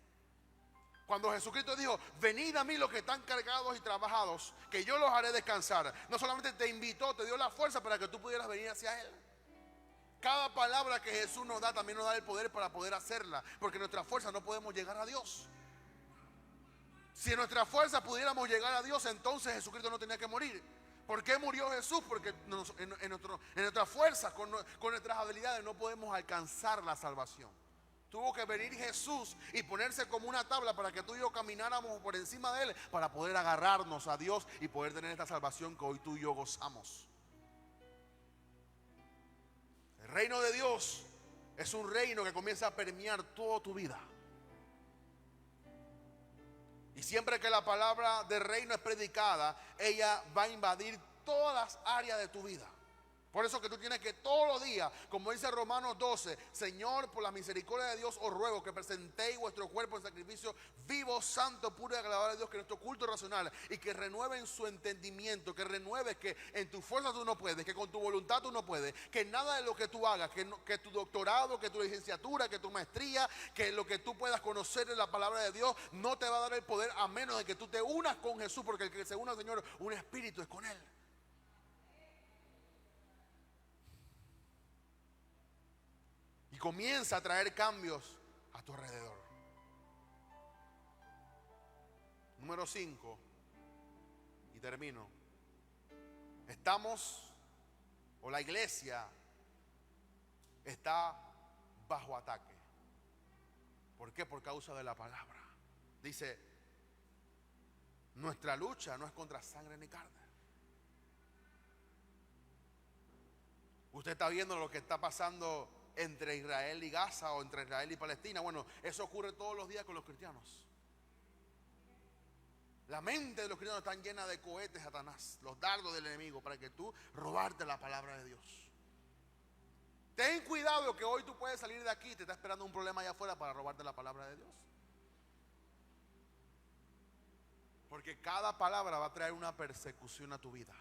Cuando Jesucristo dijo, venid a mí los que están cargados y trabajados, que yo los haré descansar, no solamente te invitó, te dio la fuerza para que tú pudieras venir hacia Él. Cada palabra que Jesús nos da también nos da el poder para poder hacerla, porque en nuestra fuerza no podemos llegar a Dios. Si en nuestra fuerza pudiéramos llegar a Dios, entonces Jesucristo no tenía que morir. ¿Por qué murió Jesús? Porque en nuestra fuerza, con nuestras habilidades, no podemos alcanzar la salvación. Tuvo que venir Jesús y ponerse como una tabla para que tú y yo camináramos por encima de Él, para poder agarrarnos a Dios y poder tener esta salvación que hoy tú y yo gozamos. El reino de Dios es un reino que comienza a permear toda tu vida. Y siempre que la palabra del reino es predicada, ella va a invadir todas las áreas de tu vida. Por eso que tú tienes que todos los días, como dice Romanos 12, Señor, por la misericordia de Dios os ruego que presentéis vuestro cuerpo en sacrificio vivo, santo, puro y agradable a Dios, que es nuestro culto racional, y que renueven su entendimiento, que renueves que en tu fuerza tú no puedes, que con tu voluntad tú no puedes, que nada de lo que tú hagas, que tu doctorado, que tu licenciatura, que tu maestría, que lo que tú puedas conocer en la palabra de Dios no te va a dar el poder a menos de que tú te unas con Jesús, porque el que se una al Señor, un espíritu es con Él. Y comienza a traer cambios a tu alrededor. Número 5. Y termino. La iglesia está bajo ataque. ¿Por qué? Por causa de la palabra. Dice, nuestra lucha no es contra sangre ni carne. Usted está viendo lo que está pasando entre Israel y Gaza, o entre Israel y Palestina. Bueno, eso ocurre todos los días con los cristianos. La mente de los cristianos está llena de cohetes, Satanás, los dardos del enemigo, para que tú robarte la palabra de Dios. Ten cuidado, que hoy tú puedes salir de aquí y te está esperando un problema allá afuera para robarte la palabra de Dios. Porque cada palabra va a traer una persecución a tu vida.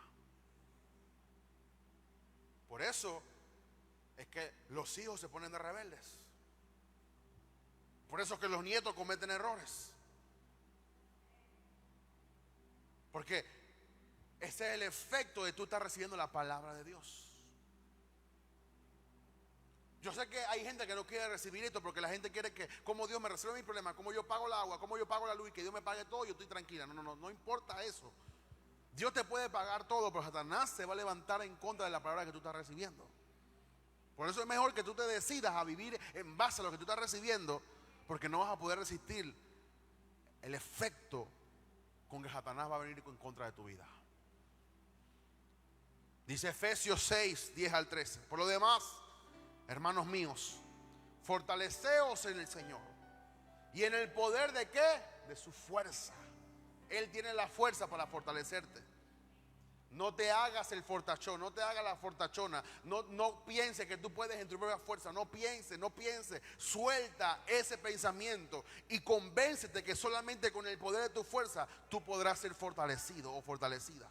Por eso es que los hijos se ponen de rebeldes. Por eso es que los nietos cometen errores. Porque ese es el efecto de tú estar recibiendo la palabra de Dios. Yo sé que hay gente que no quiere recibir esto, porque la gente quiere que, como Dios me resuelve mi problema, como yo pago el agua, como yo pago la luz, y que Dios me pague todo, yo estoy tranquila. No importa eso. Dios te puede pagar todo, pero Satanás se va a levantar en contra de la palabra que tú estás recibiendo. Por eso es mejor que tú te decidas a vivir en base a lo que tú estás recibiendo, porque no vas a poder resistir el efecto con que Satanás va a venir en contra de tu vida. Dice Efesios 6, 10 al 13. Por lo demás, hermanos míos, fortaleceos en el Señor y en el poder de ¿qué? De su fuerza. Él tiene la fuerza para fortalecerte. No te hagas el fortachón, no te hagas la fortachona. No pienses que tú puedes en tu propia fuerza. No pienses. Suelta ese pensamiento y convéncete que solamente con el poder de tu fuerza tú podrás ser fortalecido o fortalecida.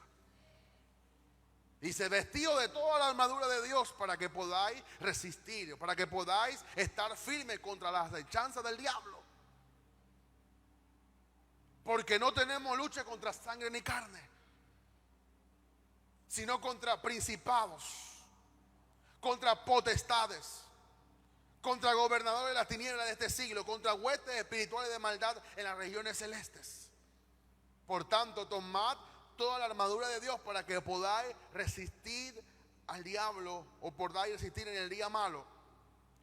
Dice, vestido de toda la armadura de Dios para que podáis resistir, para que podáis estar firmes contra las acechanzas del diablo. Porque no tenemos lucha contra sangre ni carne, sino contra principados, contra potestades, contra gobernadores de las tinieblas de este siglo, contra huestes espirituales de maldad en las regiones celestes. Por tanto, tomad toda la armadura de Dios para que podáis resistir al diablo, o podáis resistir en el día malo,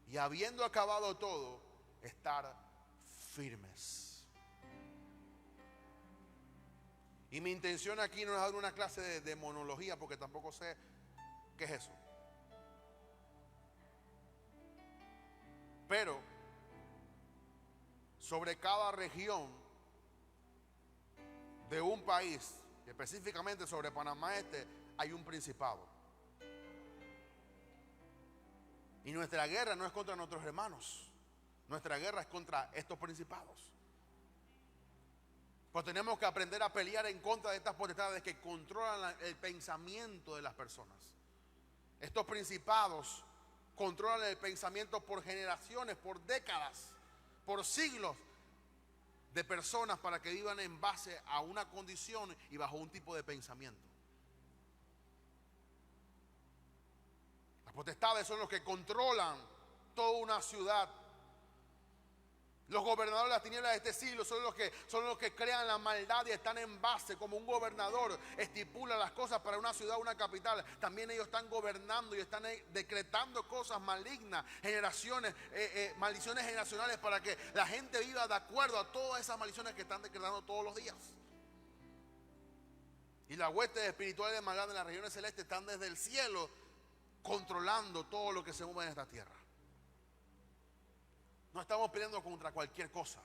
y habiendo acabado todo, estar firmes. Y mi intención aquí no es dar una clase de monología, porque tampoco sé qué es eso. Pero sobre cada región de un país, específicamente sobre Panamá hay un principado. Y nuestra guerra no es contra nuestros hermanos, nuestra guerra es contra estos principados. Pues tenemos que aprender a pelear en contra de estas potestades que controlan el pensamiento de las personas. Estos principados controlan el pensamiento por generaciones, por décadas, por siglos de personas para que vivan en base a una condición y bajo un tipo de pensamiento. Las potestades son los que controlan toda una ciudad. Los gobernadores de las tinieblas de este siglo son los que crean la maldad y están en base, como un gobernador estipula las cosas para una ciudad, una capital. También ellos están gobernando y están decretando cosas malignas, maldiciones generacionales, para que la gente viva de acuerdo a todas esas maldiciones que están decretando todos los días. Y las huestes espirituales de maldad en las regiones celestes están desde el cielo controlando todo lo que se mueve en esta tierra. No estamos peleando contra cualquier cosa,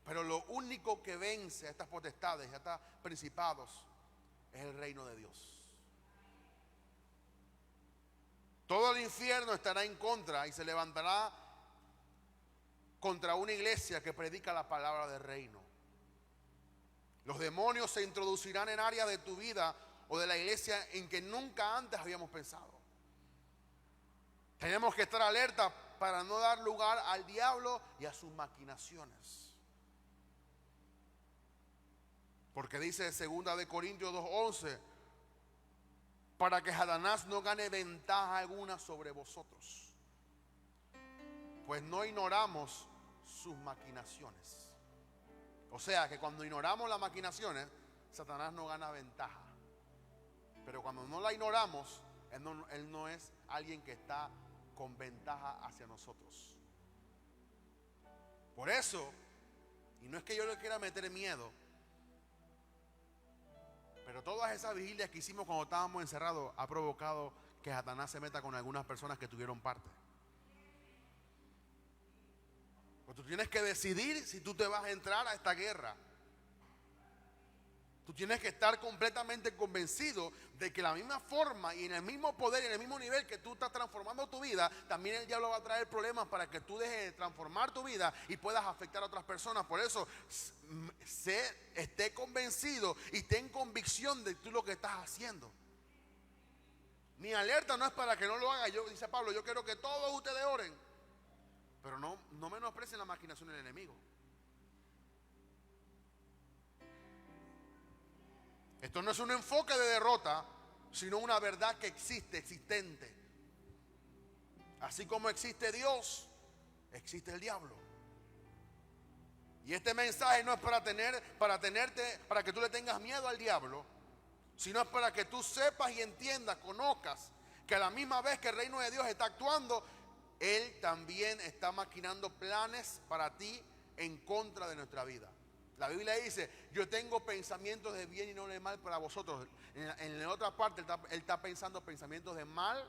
pero lo único que vence a estas potestades, a estos principados, es el reino de Dios. Todo el infierno estará en contra y se levantará contra una iglesia que predica la palabra del reino. Los demonios se introducirán en áreas de tu vida o de la iglesia en que nunca antes habíamos pensado. Tenemos que estar alerta para no dar lugar al diablo y a sus maquinaciones. Porque dice 2 de Corintios 2:11, para que Satanás no gane ventaja alguna sobre vosotros, pues no ignoramos sus maquinaciones. O sea que cuando ignoramos las maquinaciones, Satanás no gana ventaja. Pero cuando no la ignoramos, él no es alguien que está con ventaja hacia nosotros. Por eso, y no es que yo le quiera meter miedo, pero todas esas vigilias que hicimos cuando estábamos encerrados ha provocado que Satanás se meta con algunas personas que tuvieron parte. Pues tú tienes que decidir si tú te vas a entrar a esta guerra. Tú tienes que estar completamente convencido de que la misma forma y en el mismo poder y en el mismo nivel que tú estás transformando tu vida, también el diablo va a traer problemas para que tú dejes de transformar tu vida y puedas afectar a otras personas. Por eso, esté convencido y ten convicción de tú lo que estás haciendo. Mi alerta no es para que no lo haga. Dice Pablo, yo quiero que todos ustedes oren, pero no menosprecien la maquinación del enemigo. Esto no es un enfoque de derrota, sino una verdad que existente. Así como existe Dios, existe el diablo. Y este mensaje no es para que tú le tengas miedo al diablo, sino es para que tú sepas y entiendas, conozcas que a la misma vez que el reino de Dios está actuando, Él también está maquinando planes para ti en contra de nuestra vida. La Biblia dice, yo tengo pensamientos de bien y no de mal para vosotros. En la otra parte, él está pensando pensamientos de mal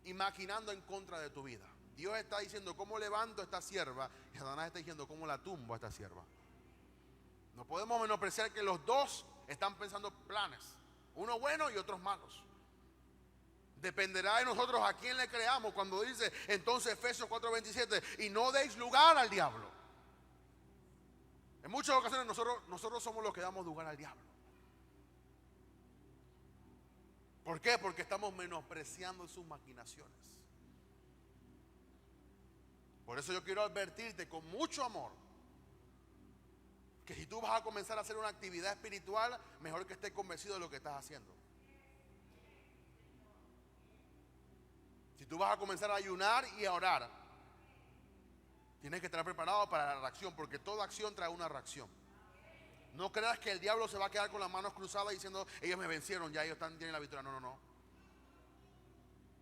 y maquinando en contra de tu vida. Dios está diciendo, ¿cómo levanto a esta sierva? Y Satanás está diciendo, ¿cómo la tumbo a esta sierva? No podemos menospreciar que los dos están pensando planes, unos buenos y otros malos. Dependerá de nosotros a quién le creamos. Cuando dice entonces Efesios 4:27, y no deis lugar al diablo. En muchas ocasiones nosotros somos los que damos lugar al diablo. ¿Por qué? Porque estamos menospreciando sus maquinaciones. Por eso yo quiero advertirte con mucho amor que si tú vas a comenzar a hacer una actividad espiritual, mejor que estés convencido de lo que estás haciendo. Si tú vas a comenzar a ayunar y a orar, tienes que estar preparado para la reacción, porque toda acción trae una reacción. No creas que el diablo se va a quedar con las manos cruzadas diciendo, ellos me vencieron, ya ellos tienen la victoria. No.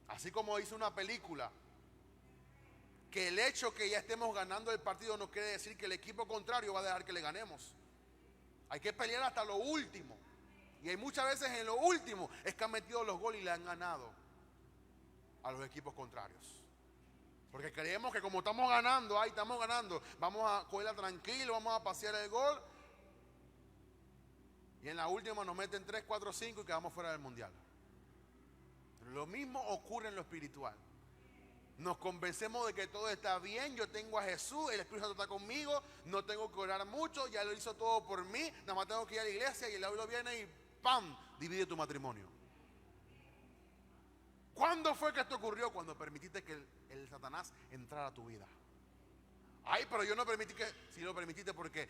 Así como hizo una película, que el hecho que ya estemos ganando el partido no quiere decir que el equipo contrario va a dejar que le ganemos. Hay que pelear hasta lo último. Y hay muchas veces en lo último es que han metido los goles y le han ganado a los equipos contrarios. Porque creemos que como estamos ganando, vamos a cogerla tranquilo, vamos a pasear el gol. Y en la última nos meten 3, 4, 5 y quedamos fuera del mundial. Lo mismo ocurre en lo espiritual. Nos convencemos de que todo está bien, yo tengo a Jesús, el Espíritu Santo está conmigo, no tengo que orar mucho, ya lo hizo todo por mí, nada más tengo que ir a la iglesia y el diablo viene y ¡pam! Divide tu matrimonio. ¿Cuándo fue que esto ocurrió? Cuando permitiste que el Satanás entrara a tu vida. Ay, pero yo no permití que... Sí lo permitiste porque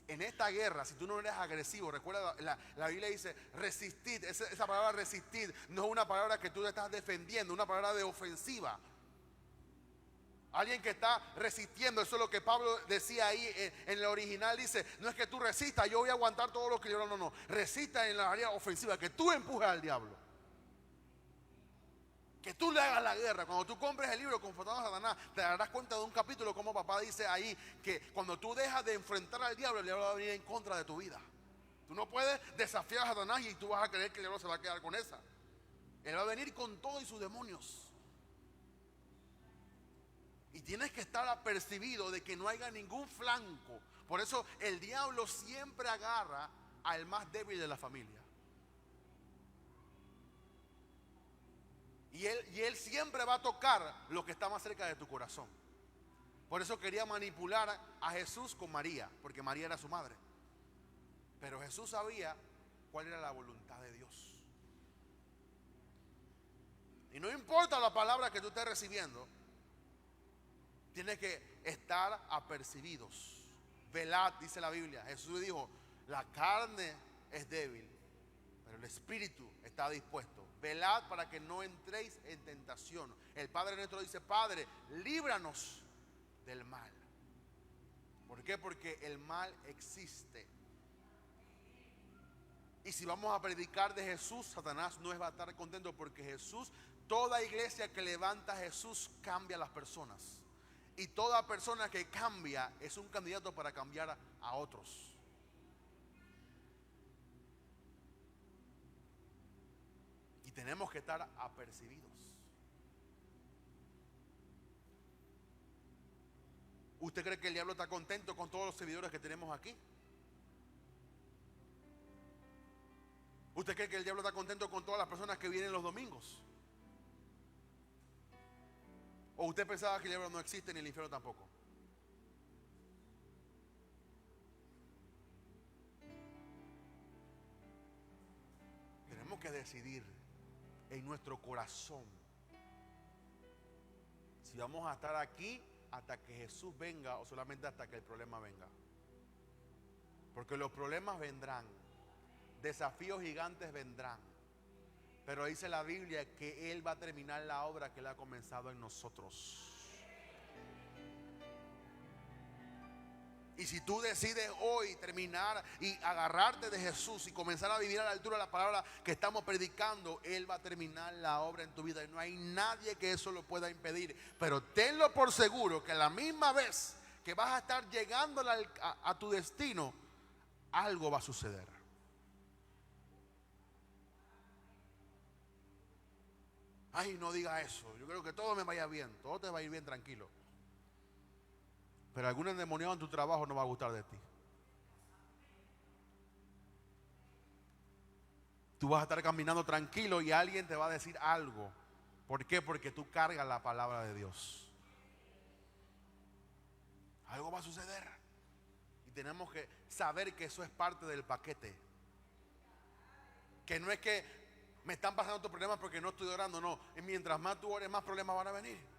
en esta guerra, si tú no eres agresivo, recuerda, la Biblia dice resistid. Esa palabra resistid no es una palabra que tú te estás defendiendo, una palabra de ofensiva. Alguien que está resistiendo, eso es lo que Pablo decía ahí en el original, dice, no es que tú resistas, yo voy a aguantar todo lo que yo no, resista en la área ofensiva, que tú empujes al diablo. Que tú le hagas la guerra. Cuando tú compres el libro Confrontando a Satanás, te darás cuenta de un capítulo como papá dice ahí, que cuando tú dejas de enfrentar al diablo, el diablo va a venir en contra de tu vida. Tú no puedes desafiar a Satanás y tú vas a creer que el diablo se va a quedar con esa. Él va a venir con todo y sus demonios. Y tienes que estar apercibido de que no haya ningún flanco. Por eso el diablo siempre agarra al más débil de la familia. Y él siempre va a tocar lo que está más cerca de tu corazón. Por eso quería manipular a Jesús con María, porque María era su madre. Pero Jesús sabía cuál era la voluntad de Dios. Y no importa la palabra que tú estés recibiendo, tienes que estar apercibidos. Velad, dice la Biblia. Jesús dijo, la carne es débil, pero el espíritu está dispuesto. Velad para que no entréis en tentación. El Padre nuestro dice, Padre, líbranos del mal. ¿Por qué? Porque el mal existe. Y si vamos a predicar de Jesús, Satanás no va a estar contento, porque Jesús, toda iglesia que levanta a Jesús cambia a las personas. Y toda persona que cambia es un candidato para cambiar a otros. Y tenemos que estar apercibidos. ¿Usted cree que el diablo está contento con todos los seguidores que tenemos aquí? ¿Usted cree que el diablo está contento con todas las personas que vienen los domingos? ¿O usted pensaba que el diablo no existe ni el infierno tampoco? Tenemos que decidir en nuestro corazón si vamos a estar aquí hasta que Jesús venga o solamente hasta que el problema venga. Porque los problemas vendrán, desafíos gigantes vendrán, pero dice la Biblia que Él va a terminar la obra que Él ha comenzado en nosotros. Y si tú decides hoy terminar y agarrarte de Jesús y comenzar a vivir a la altura de la palabra que estamos predicando, Él va a terminar la obra en tu vida y no hay nadie que eso lo pueda impedir. Pero tenlo por seguro que a la misma vez que vas a estar llegando a tu destino, algo va a suceder. Ay, no diga eso. Yo creo que todo me vaya bien, todo te va a ir bien tranquilo. Pero algún endemoniado en tu trabajo no va a gustar de ti. Tú vas a estar caminando tranquilo y alguien te va a decir algo. ¿Por qué? Porque tú cargas la palabra de Dios. Algo va a suceder. Y tenemos que saber que eso es parte del paquete. Que no es que me están pasando estos problemas porque no estoy orando, no. Y mientras más tú ores, más problemas van a venir.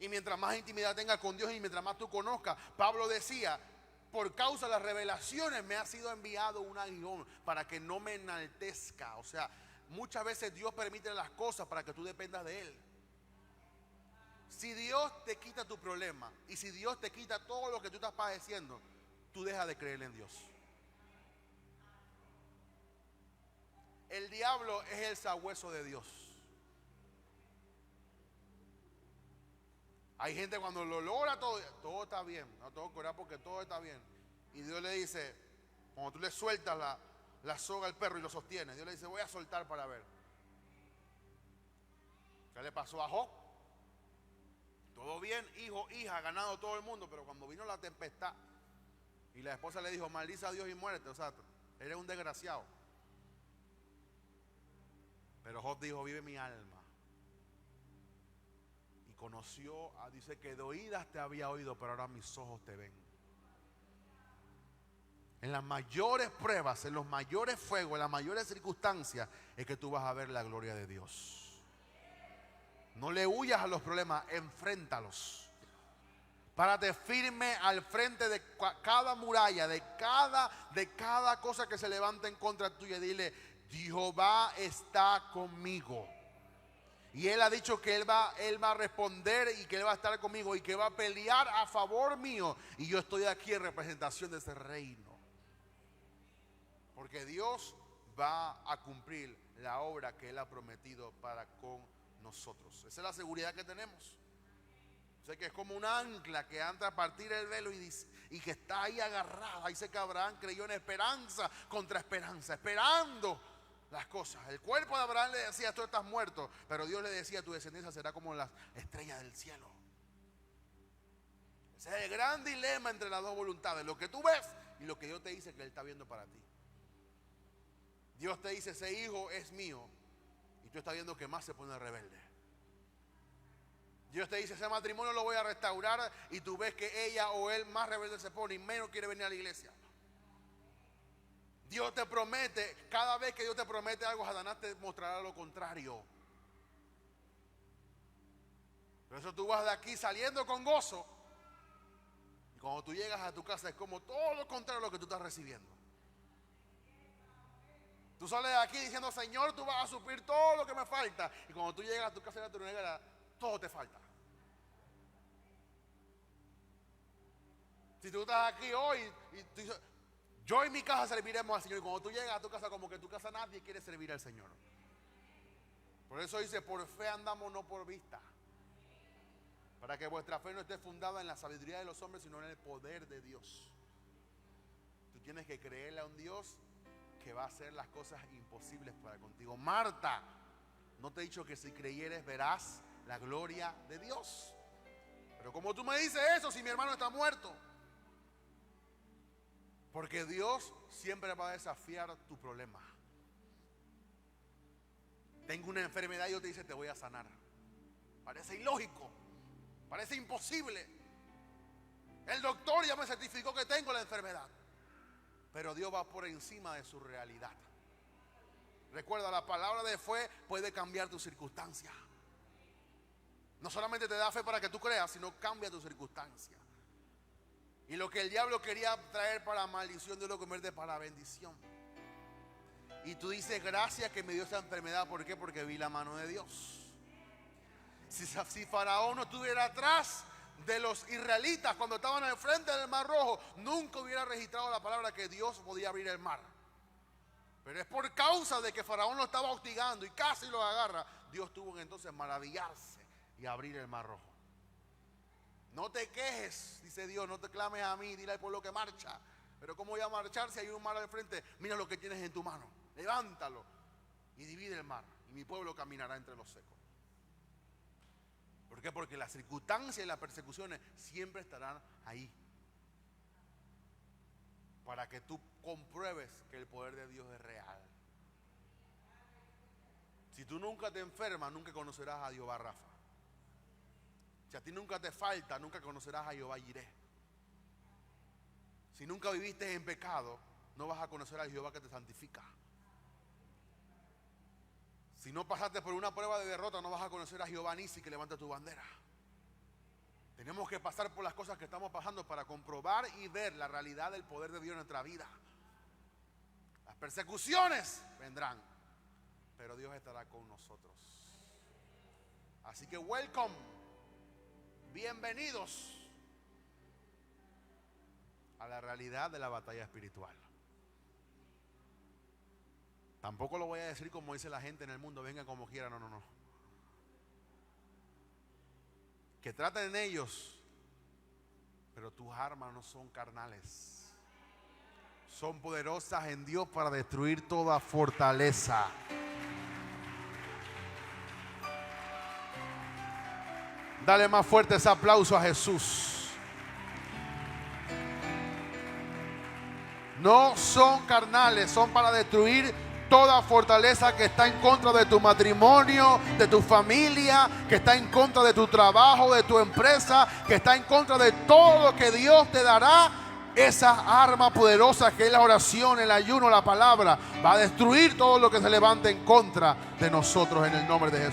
Y mientras más intimidad tengas con Dios y mientras más tú conozcas, Pablo decía, por causa de las revelaciones me ha sido enviado un aguijón para que no me enaltezca. O sea, muchas veces Dios permite las cosas para que tú dependas de Él. Si Dios te quita tu problema y si Dios te quita todo lo que tú estás padeciendo, tú dejas de creer en Dios. El diablo es el sabueso de Dios. Hay gente cuando lo logra todo está bien. No tengo que orar porque todo está bien. Y Dios le dice, cuando tú le sueltas la soga al perro y lo sostienes, Dios le dice, voy a soltar para ver. ¿Qué le pasó a Job? Todo bien, hijo, hija, ha ganado todo el mundo, pero cuando vino la tempestad y la esposa le dijo, maldice a Dios y muérete, o sea, eres un desgraciado. Pero Job dijo, vive mi alma. Y conoció, dice que de oídas te había oído, pero ahora mis ojos te ven. En las mayores pruebas, en los mayores fuegos, en las mayores circunstancias, es que tú vas a ver la gloria de Dios. No le huyas a los problemas, enfréntalos. Párate firme al frente de cada muralla, de cada cosa que se levanta en contra tuya. Y dile: Jehová está conmigo. Y Él ha dicho que Él va a responder y que Él va a estar conmigo y que va a pelear a favor mío. Y yo estoy aquí en representación de ese reino. Porque Dios va a cumplir la obra que Él ha prometido para con nosotros. Esa es la seguridad que tenemos. Sé que es como un ancla que anda a partir el velo y que está ahí agarrada. Dice que Abraham creyó en esperanza contra esperanza, esperando las cosas. El cuerpo de Abraham le decía: tú estás muerto, pero Dios le decía: tu descendencia será como las estrellas del cielo. Ese es el gran dilema entre las dos voluntades: lo que tú ves y lo que Dios te dice que Él está viendo para ti. Dios te dice: ese hijo es mío, y tú estás viendo que más se pone rebelde. Dios te dice: ese matrimonio lo voy a restaurar, y tú ves que ella o él más rebelde se pone y menos quiere venir a la iglesia. Dios te promete, cada vez que Dios te promete algo, Satanás te mostrará lo contrario. Por eso tú vas de aquí saliendo con gozo, y cuando tú llegas a tu casa es como todo lo contrario a lo que tú estás recibiendo. Tú sales de aquí diciendo: Señor, tú vas a suplir todo lo que me falta, y cuando tú llegas a tu casa, todo te falta. Si tú estás aquí hoy y tú dices: yo en mi casa serviremos al Señor, y cuando tú llegas a tu casa, como que en tu casa nadie quiere servir al Señor. Por eso dice: por fe andamos, no por vista, para que vuestra fe no esté fundada en la sabiduría de los hombres, sino en el poder de Dios. Tú tienes que creerle a un Dios que va a hacer las cosas imposibles para contigo. Marta, no te he dicho que si creyeres verás la gloria de Dios. Pero como tú me dices eso si mi hermano está muerto? Porque Dios siempre va a desafiar tu problema. Tengo una enfermedad y Dios te dice: te voy a sanar. Parece ilógico, parece imposible. El doctor ya me certificó que tengo la enfermedad, pero Dios va por encima de su realidad. Recuerda, la palabra de fe puede cambiar tu circunstancia. No solamente te da fe para que tú creas, sino cambia tu circunstancia. Y lo que el diablo quería traer para maldición, Dios lo convierte para bendición. Y tú dices: gracias que me dio esa enfermedad. ¿Por qué? Porque vi la mano de Dios. Si Faraón no estuviera atrás de los israelitas cuando estaban al frente del Mar Rojo, nunca hubiera registrado la palabra que Dios podía abrir el mar. Pero es por causa de que Faraón lo estaba hostigando y casi lo agarra, Dios tuvo que entonces maravillarse y abrir el Mar Rojo. No te quejes, dice Dios, no te clames a mí, dile al pueblo que marcha. Pero ¿cómo voy a marchar si hay un mar al frente? Mira lo que tienes en tu mano, levántalo y divide el mar, y mi pueblo caminará entre los secos. ¿Por qué? Porque las circunstancias y las persecuciones siempre estarán ahí, para que tú compruebes que el poder de Dios es real. Si tú nunca te enfermas, nunca conocerás a Jehová Rafa. Si a ti nunca te falta, nunca conocerás a Jehová Jireh. Si nunca viviste en pecado, no vas a conocer a Jehová que te santifica. Si no pasaste por una prueba de derrota, no vas a conocer a Jehová Nisi que levanta tu bandera. Tenemos que pasar por las cosas que estamos pasando para comprobar y ver la realidad del poder de Dios en nuestra vida. Las persecuciones vendrán, pero Dios estará con nosotros. Así que welcome, bienvenidos a la realidad de la batalla espiritual. Tampoco lo voy a decir como dice la gente en el mundo: vengan como quieran. No. Que traten ellos, pero tus armas no son carnales, son poderosas en Dios para destruir toda fortaleza. Dale más fuerte ese aplauso a Jesús. No son carnales, son para destruir toda fortaleza que está en contra de tu matrimonio, de tu familia, que está en contra de tu trabajo, de tu empresa, que está en contra de todo lo que Dios te dará. Esa arma poderosa que es la oración, el ayuno, la palabra, va a destruir todo lo que se levante en contra de nosotros en el nombre de Jesús.